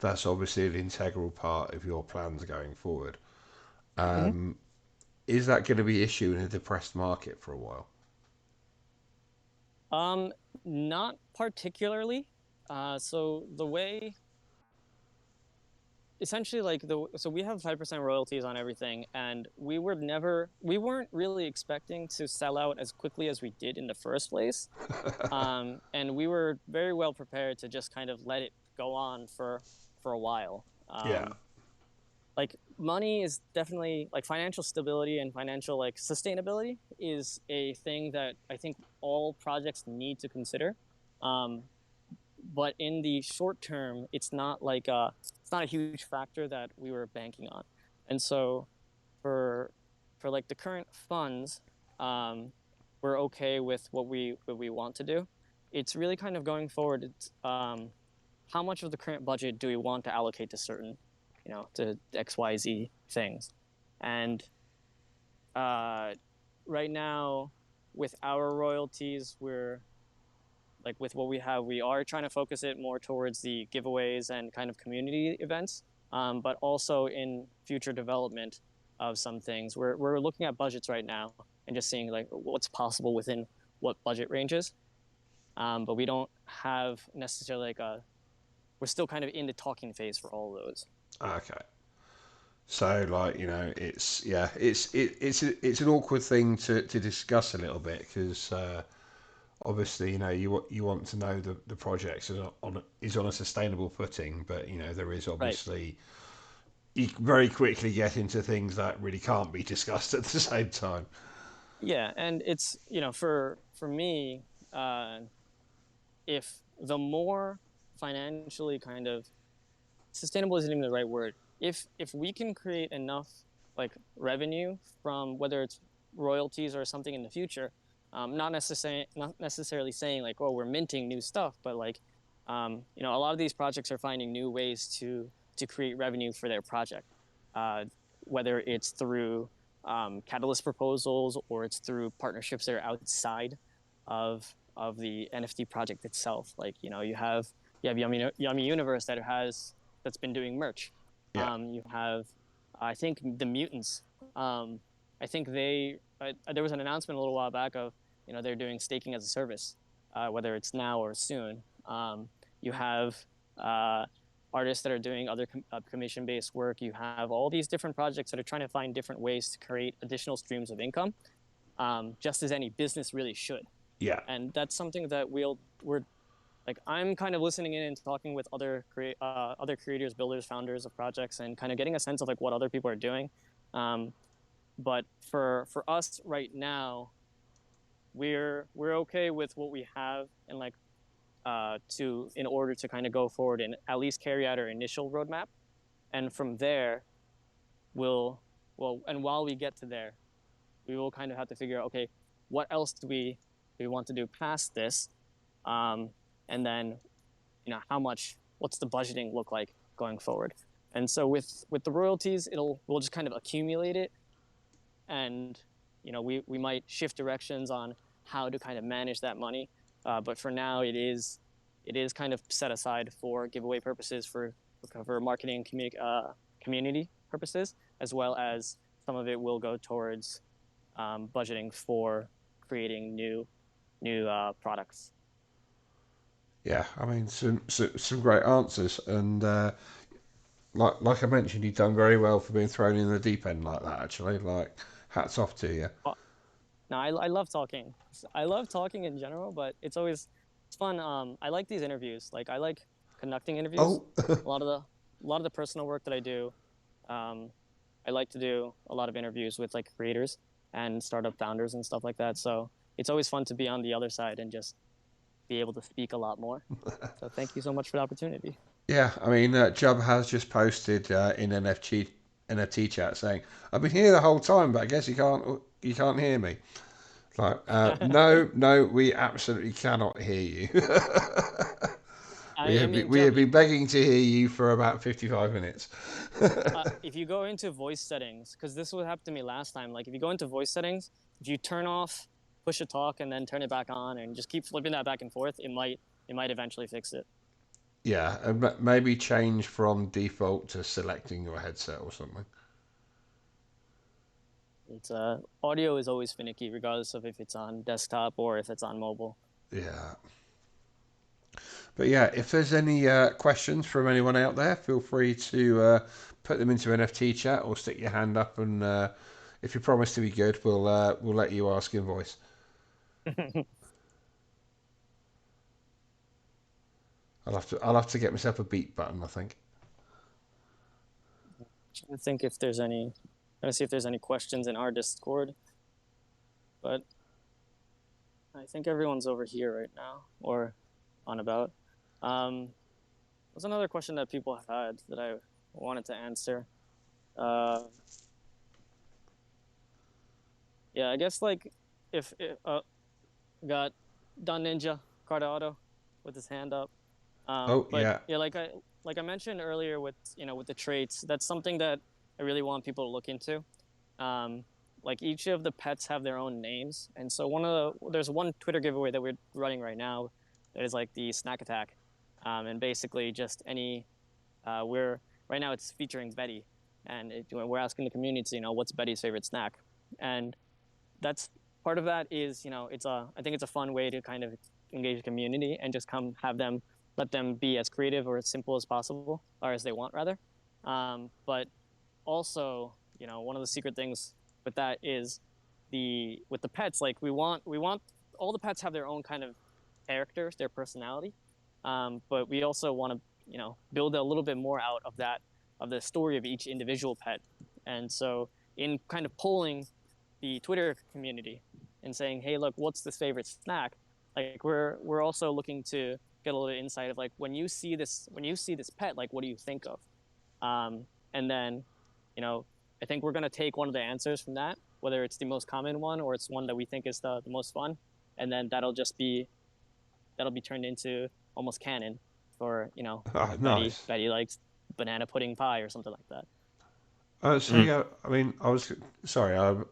that's obviously an integral part of your plans going forward. Mm-hmm. Is that going to be an issue in a depressed market for a while? Um, Not particularly. So essentially like the so we have 5% royalties on everything, and we weren't really expecting to sell out as quickly as we did in the first place. And we were very well prepared to just kind of let it go on for a while. Yeah. Like money is definitely like financial stability and financial like sustainability is a thing that I think all projects need to consider. Um, but in the short term, it's not a huge factor that we were banking on. And so for like the current funds, um, we're okay with what we want to do. It's really kind of going forward. It's how much of the current budget do we want to allocate to certain, to XYZ things, and right now with our royalties, we're like with what we have, we are trying to focus it more towards the giveaways and kind of community events, but also in future development of some things. We're looking at budgets right now and just seeing like what's possible within what budget ranges. But we don't have necessarily like a. We're still kind of in the talking phase for all of those. Okay. So like it's yeah, it's an awkward thing to discuss a little bit because obviously you want to know the project is on a sustainable footing, but there is Right. obviously you very quickly get into things that really can't be discussed at the same time. Yeah, and it's for me, uh, if the more financially kind of sustainable isn't even the right word. If we can create enough like revenue from whether it's royalties or something in the future, not necessarily saying like, oh, we're minting new stuff, but like a lot of these projects are finding new ways to create revenue for their project, uh, whether it's through catalyst proposals or it's through partnerships that are outside of the NFT project itself. Like you have Yummy Universe that's been doing merch. Yeah, You have, I think, the Mutants. I think there was an announcement a little while back of they're doing staking as a service, whether it's now or soon. You have uh, artists that are doing other commission based work. You have all these different projects that are trying to find different ways to create additional streams of income, just as any business really should. yeah. And that's something that we're like I'm kind of listening in and talking with other creators, builders, founders of projects, and kind of getting a sense of like what other people are doing. Um, but for us right now, we're okay with what we have, and like to in order to kind of go forward and at least carry out our initial roadmap, and from there and while we get to there, we will kind of have to figure out, okay, what else do we want to do past this, um, and then what's the budgeting look like going forward. And so with the royalties, we'll just kind of accumulate it, and we might shift directions on how to kind of manage that money, but for now it is kind of set aside for giveaway purposes, for marketing and community purposes, as well as some of it will go towards budgeting for creating new products. Yeah, I mean some great answers, and like I mentioned, you've done very well for being thrown in the deep end like that. Actually, like hats off to you. No, I love talking. I love talking in general, but it's fun. I like these interviews. Like I like conducting interviews. Oh, A lot of the personal work that I do, um, I like to do a lot of interviews with like creators and startup founders and stuff like that. So it's always fun to be on the other side and just be able to speak a lot more. So thank you so much for the opportunity. yeah. I mean, Jub has just posted in NFT chat saying, "I've been here the whole time, but I guess you can't hear me." Like, no, no, we absolutely cannot hear you. we I have been, mean, we Jub, have been begging to hear you for about 55 minutes. if you go into voice settings, because this would happen to me last time, like if you go into voice settings, if you turn off push to talk and then turn it back on and just keep flipping that back and forth, it might eventually fix it. Yeah, and maybe change from default to selecting your headset or something. It's audio is always finicky, regardless of if it's on desktop or if it's on mobile. Yeah. But yeah, if there's any questions from anyone out there, feel free to put them into NFT chat or stick your hand up, and if you promise to be good, we'll let you ask in voice. I'll have to get myself a beat button, I think. I think if there's any, let's see if there's any questions in our Discord, but I think everyone's over here right now or on about. Um, there's another question that people had that I wanted to answer. Uh, yeah, I guess like if got Don Ninja Card Auto with his hand up. Oh But yeah. yeah, like I mentioned earlier with with the traits, that's something that I really want people to look into. Um, like each of the pets have their own names, and so there's one Twitter giveaway that we're running right now that is like the snack attack, and basically just any we're right now it's featuring Betty, and we're asking the community, what's Betty's favorite snack, and that's part of that is it's a I think it's a fun way to kind of engage the community and just come have them let them be as creative or as simple as possible or as they want rather. But also one of the secret things with that is the with the pets like we want all the pets have their own kind of characters, their personality, but we also want to build a little bit more out of that of the story of each individual pet. And so in kind of polling the Twitter community and saying, "Hey, look, what's this favorite snack?" Like we're also looking to get a little insight of like when you see this pet, like what do you think of? And then, I think we're gonna take one of the answers from that, whether it's the most common one or it's one that we think is the most fun, and then that'll be turned into almost canon for Ah, Betty. nice. Betty likes banana pudding pie or something like that. So Mm. yeah, I mean, I was sorry. I've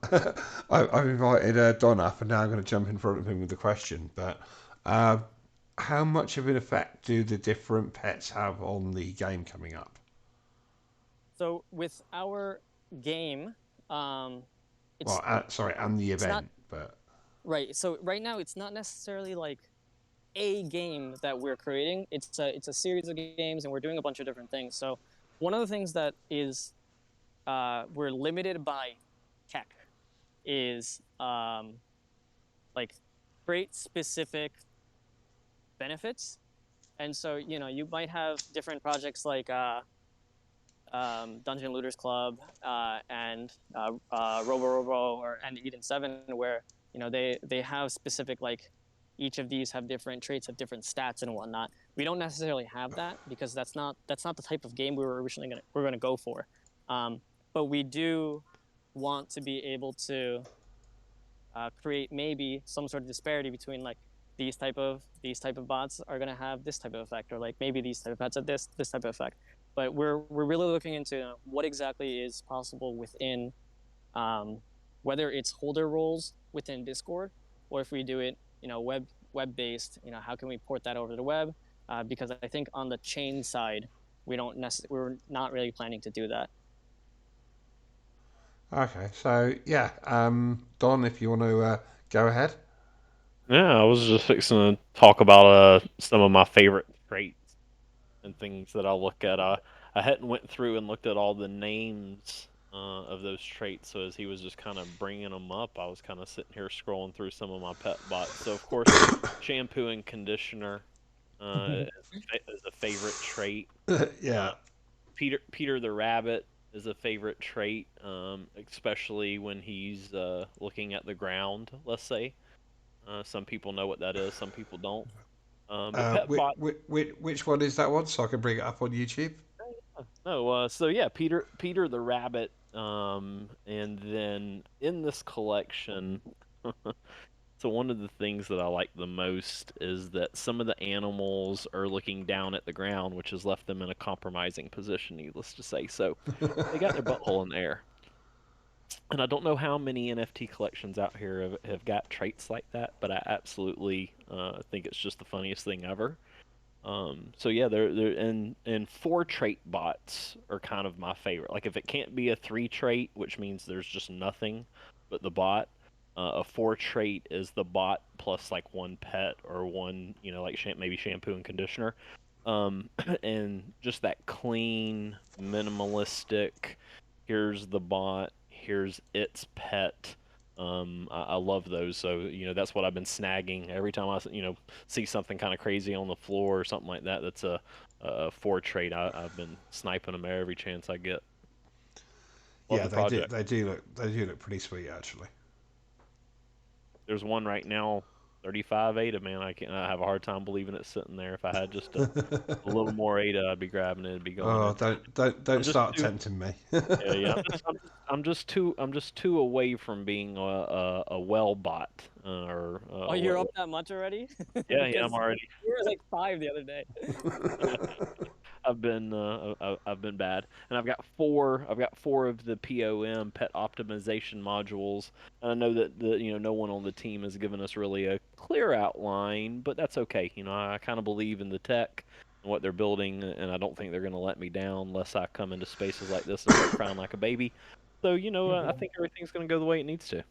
invited Don up, and now I'm going to jump in front of him with the question. But uh, how much of an effect do the different pets have on the game coming up? So with our game, um, Well, it's sorry, and the it's not event, but right. So right now, it's not necessarily like a game that we're creating. It's a series of games, and we're doing a bunch of different things. So one of the things that is we're limited by tech is like create specific benefits. And so you might have different projects like Dungeon Looters Club and Robo Robo or and Eden Seven, where they have specific like each of these have different traits, have different stats and whatnot. We don't necessarily have that because that's not the type of game we're gonna go for. But we do want to be able to create maybe some sort of disparity between like these type of bots are going to have this type of effect, or like maybe these type of bots have this type of effect. But we're really looking into what exactly is possible within um, whether it's holder roles within Discord, or if we do it web based, how can we port that over to the web, because I think on the chain side we're not really planning to do that. okay. So yeah, Don, if you want to go ahead. Yeah, I was just fixing to talk about some of my favorite traits and things that I look at. I hadn't went through and looked at all the names of those traits, so as he was just kind of bringing them up, I was kind of sitting here scrolling through some of my pet bots. So of course, shampoo and conditioner is a favorite trait. Yeah. Uh, Peter the rabbit is a favorite trait, especially when he's looking at the ground. Let's say some people know what that is, some people don't. But pet bot. Which one is that one? So I can bring it up on YouTube. No, so yeah, Peter the rabbit, and then in this collection, so one of the things that I like the most is that some of the animals are looking down at the ground, which has left them in a compromising position, needless to say. So they got their butthole in the air. And I don't know how many NFT collections out here have got traits like that, but I absolutely think it's just the funniest thing ever. So yeah, they're and four trait bots are kind of my favorite. Like if it can't be a three trait, which means there's just nothing but the bot, A four trait is the bot plus like one pet or one, like maybe shampoo and conditioner. And just that clean, minimalistic. Here's the bot. Here's its pet. I love those. So that's what I've been snagging every time I see something kind of crazy on the floor or something like that. That's a four trait. I've been sniping them every chance I get. Love Yeah, the they do. project. They do look pretty sweet actually. There's one right now, 35 ADA, man. I have a hard time believing it's sitting there. If I had just a little more ADA, I'd be grabbing it, it'd be going Oh, in. don't I'm just start too tempting me. Yeah, yeah. I'm just too away from being a well bot or Oh, you're up that much already? yeah, I'm Because already. you were like 5 the other day. I've been bad, and I've got four of the POM pet optimization modules, and I know that no one on the team has given us really a clear outline, but that's okay. I kind of believe in the tech and what they're building, and I don't think they're going to let me down unless I come into spaces like this and start crying like a baby. So I Mhm. think everything's going to go the way it needs to.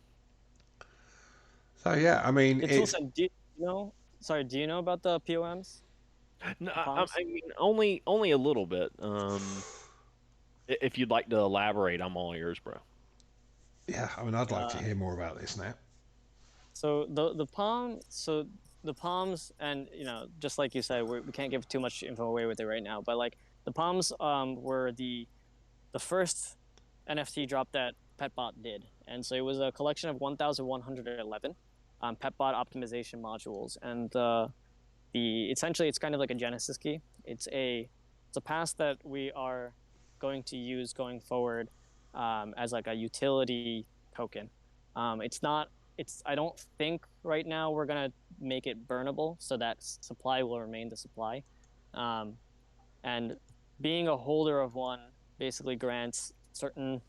So yeah, I mean Yeah, it's ToolSin, you know? Sorry, do you know about the POMs, No, the I, palms? I mean only a little bit. If you'd like to elaborate, I'm all ears, bro. yeah. I mean I'd like to Uh, hear more about this now. so the palms, and just like you said, we can't give too much info away with it right now. But like the palms, were the first NFT drop that PetBot did, and so it was a collection of 1,111 PetBot optimization modules, and the essentially it's kind of like a Genesis key. It's a pass that we are going to use going forward, as like a utility token. It's not. It's. I don't think right now we're gonna make it burnable, so that supply will remain the supply. Um, and being a holder of one basically grants certain,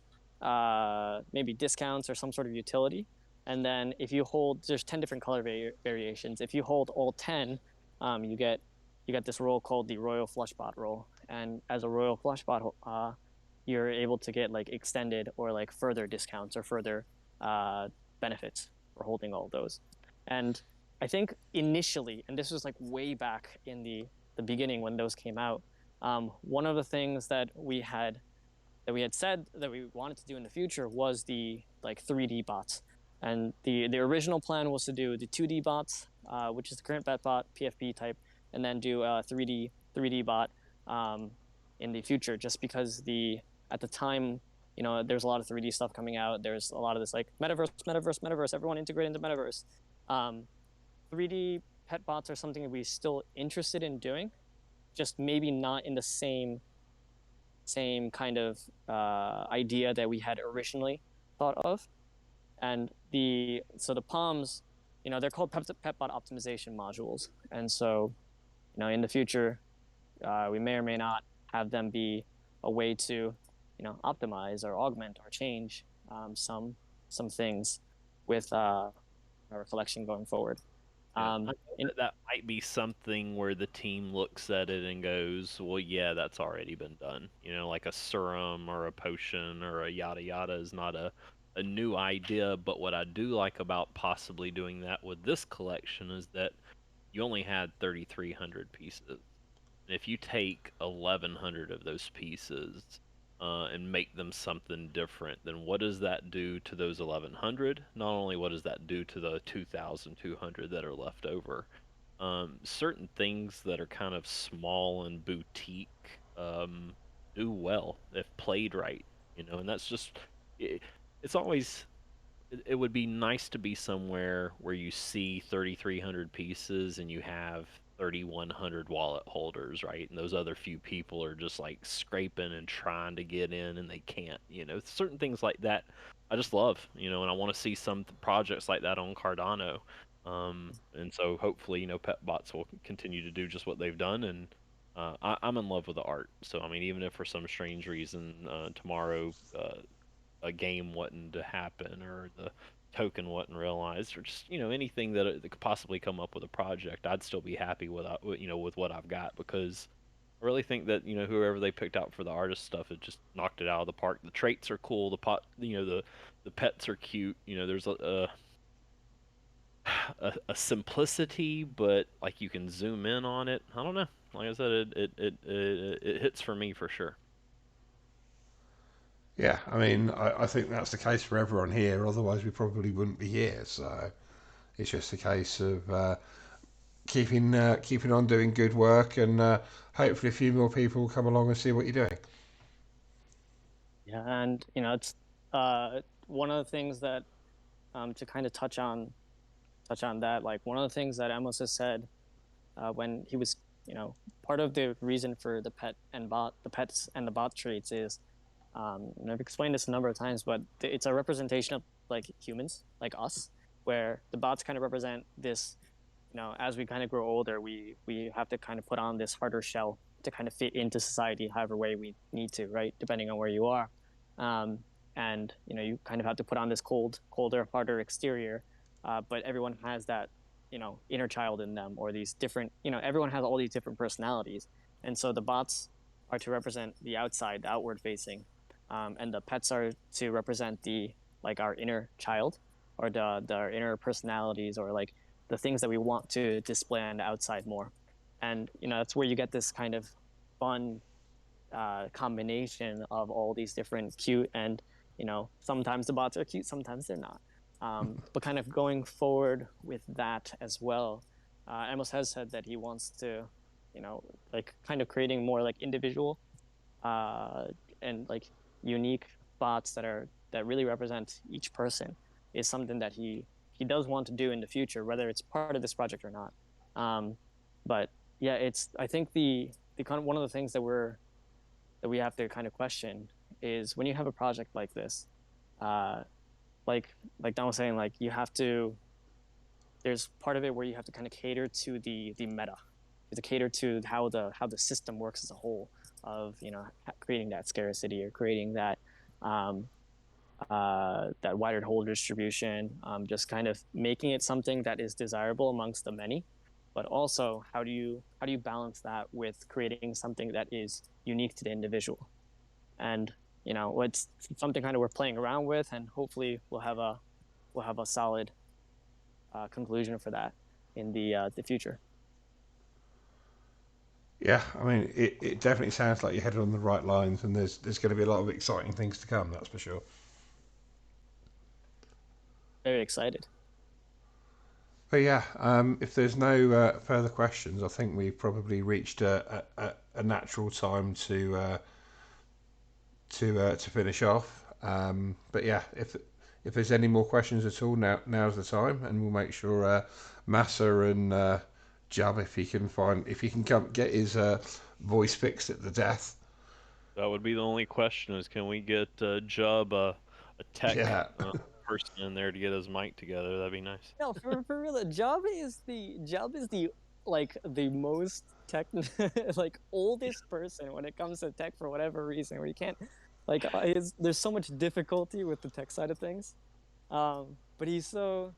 maybe discounts or some sort of utility. And then if you hold, there's 10 different color variations. If you hold all 10, you get this role called the Royal Flushbot role. And as a Royal Flushbot, you're able to get like extended or like further discounts or further, benefits for holding all those. And I think initially, and this was like way back in the beginning when those came out, one of the things that we had said that we wanted to do in the future was the like 3D bots, and the original plan was to do the 2D bots, which is the current BetBot PFP type, and then do a 3D bot, um, in the future, just because the at the time, there's a lot of 3D stuff coming out. There's a lot of this like metaverse, everyone integrate into metaverse. Um, 3D pet bots are something that we're still interested in doing, just maybe not in the same kind of, idea that we had originally thought of. And the palms, they're called PetBot optimization modules, and so in the future, we may or may not have them be a way to optimize or augment or change, some things with, our collection going forward. Yeah, I Um, know in, that might be something where the team looks at it and goes, "Well, yeah, that's already been done." Like a serum or a potion or a yada yada is not a new idea. But what I do like about possibly doing that with this collection is that you only had 3,300 pieces. And if you take 1,100 of those pieces and make them something different, then what does that do to those 1,100? Not only what does that do to the 2,200 that are left over, certain things that are kind of small and boutique do well if played right, and that's just it, it's always it would be nice to be somewhere where you see 3,300 pieces and you have 3,100 wallet holders, right? And those other few people are just like scraping and trying to get in and they can't, certain things like that. I just love, and I want to see some projects like that on Cardano. And so hopefully, PetBots will continue to do just what they've done. And I'm in love with the art. So, I mean, even if for some strange reason tomorrow a game wasn't to happen or the token wasn't realized or just anything that could possibly come up with a project, I'd still be happy with what I've got because I really think that whoever they picked out for the artist stuff, it just knocked it out of the park. The traits are cool. The pets are cute. There's a a simplicity, but like you can zoom in on it. I don't know. Like I said, it hits for me for sure. Yeah, I mean, I think that's the case for everyone here. Otherwise, we probably wouldn't be here. So it's just a case of keeping on doing good work, and hopefully a few more people will come along and see what you're doing. Yeah, and it's one of the things that to kind of touch on that, like one of the things that Amos has said when he was, part of the reason for the pets and the bot traits is, and I've explained this a number of times, but it's a representation of like humans, like us, where the bots kind of represent this. As we kind of grow older, we have to kind of put on this harder shell to kind of fit into society, however way we need to, right? Depending on where you are, um, and you kind of have to put on this colder, harder exterior, but everyone has that inner child in them, or these different, everyone has all these different personalities, and so the bots are to represent the outside, the outward facing, and the pets are to represent the like our inner child, or the inner personalities, or like the things that we want to display on the outside more. And that's where you get this kind of fun combination of all these different cute, and sometimes the bots are cute, sometimes they're not. But kind of going forward with that as well, Amos has said that he wants to, like kind of creating more like individual uh, and like unique bots that really represent each person is something that he does want to do in the future, whether it's part of this project or not. Um, but yeah, it's I think the kind of one of the things that we have to kind of question is when you have a project like this, uh, like Don was saying, like you have to. There's part of it where you have to kind of cater to the meta, you have to cater to how the system works as a whole, of creating that scarcity, or creating um, that wider whole distribution, just kind of making it something that is desirable amongst the many. But also, how do you balance that with creating something that is unique to the individual? And it's something kind of we're playing around with, and hopefully we'll have a solid conclusion for that in the future. Yeah, I mean, it definitely sounds like you're headed on the right lines, and there's going to be a lot of exciting things to come. That's for sure. Very excited. But yeah, if there's no further questions, I think we've probably reached a natural time to finish off. But yeah, if there's any more questions at all, now's the time, and we'll make sure Massa and Jab, if he can come get his voice fixed at the death. That would be the only question: is can we get Jub a tech Yeah, person in there to get his mic together? That'd be nice. No, for real, Job is the like the most tech like oldest person when it comes to tech for whatever reason. Where you can't like there's so much difficulty with the tech side of things. But he's so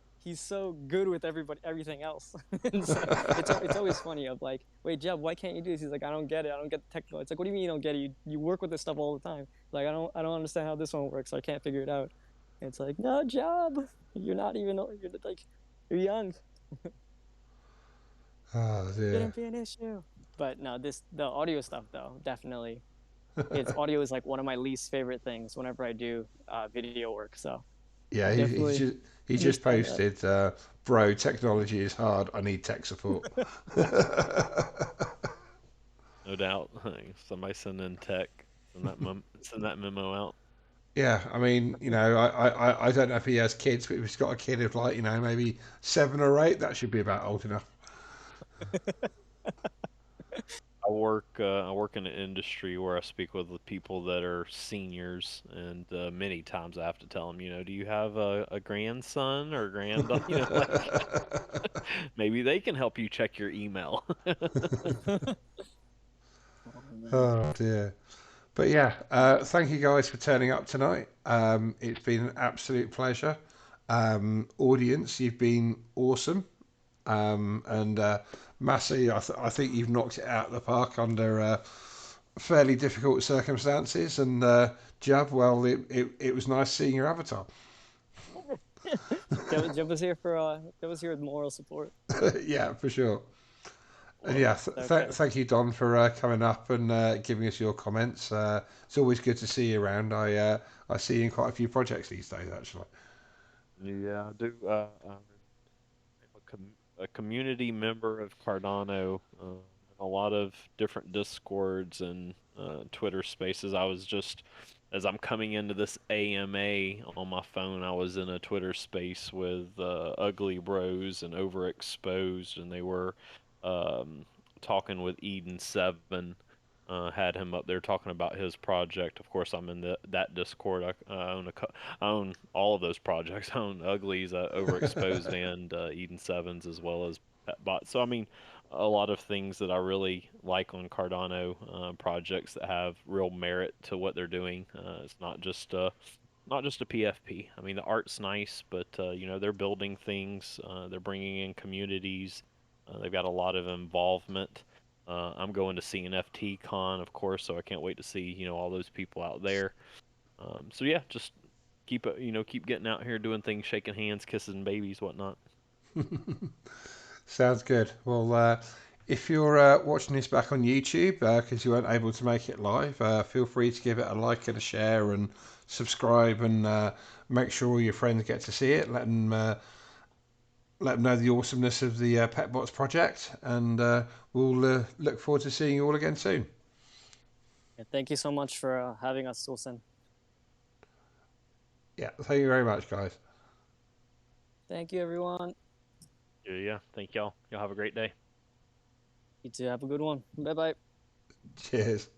good with everything else. And so it's always funny of like, wait, Jeb, why can't you do this? He's like, I don't get it. I don't get the technical. It's like, what do you mean you don't get it? You work with this stuff all the time. Like, I don't understand how this one works. So I can't figure it out. And it's like, no, Jeb, you're not even you're like you're young. oh dear. Shouldn't be an issue. But no, the audio stuff though, definitely. It's audio is like one of my least favorite things whenever I do video work. So Yeah, I definitely he just understand that. posted, bro, technology is hard. I need tech support. No doubt. Somebody send in tech. Send that memo out. Yeah, I mean, I don't know if he has kids, but if he's got a kid of like, maybe 7 or 8, that should be about old enough. I work in an industry where I speak with the people that are seniors, and many times I have to tell them, do you have a grandson or granddaughter? Like maybe they can help you check your email. Oh man. Oh dear. But yeah, thank you guys for turning up tonight. It's been an absolute pleasure. Audience, you've been awesome. And Massey, I think you've knocked it out of the park under fairly difficult circumstances. And Jab, well, it was nice seeing your avatar. Jeff was here for Jeff was here with moral support. Yeah, for sure. And Love yeah, it. Okay. thank you, Don, for coming up and giving us your comments. It's always good to see you around. I see you in quite a few projects these days, actually. Yeah, I do. I'm a community member of Cardano, in a lot of different Discords and Twitter spaces. I was just, as I'm coming into this AMA on my phone, I was in a Twitter space with Ugly Bros and Overexposed, and they were um, talking with Eden7. Had him up there talking about his project. Of course, I'm in that Discord. I own all of those projects. I own Uglies, Overexposed, and Eden Sevens, as well as PetBots. So I mean, a lot of things that I really like on Cardano, projects that have real merit to what they're doing. It's not just a PFP. I mean, the art's nice, but they're building things. They're bringing in communities. They've got a lot of involvement. I'm going to see an FT Con, of course, so I can't wait to see all those people out there. So yeah, just keep getting out here doing things, shaking hands, kissing babies, whatnot. Sounds good. Well, if you're watching this back on YouTube because you weren't able to make it live, feel free to give it a like and a share and subscribe and make sure all your friends get to see it. Let them know the awesomeness of the PetBots project, and we'll look forward to seeing you all again soon. Yeah, thank you so much for having us, ToolSin. Yeah, thank you very much, guys. Thank you, everyone. Yeah, yeah. Thank y'all. Y'all have a great day. You too. Have a good one. Bye bye. Cheers.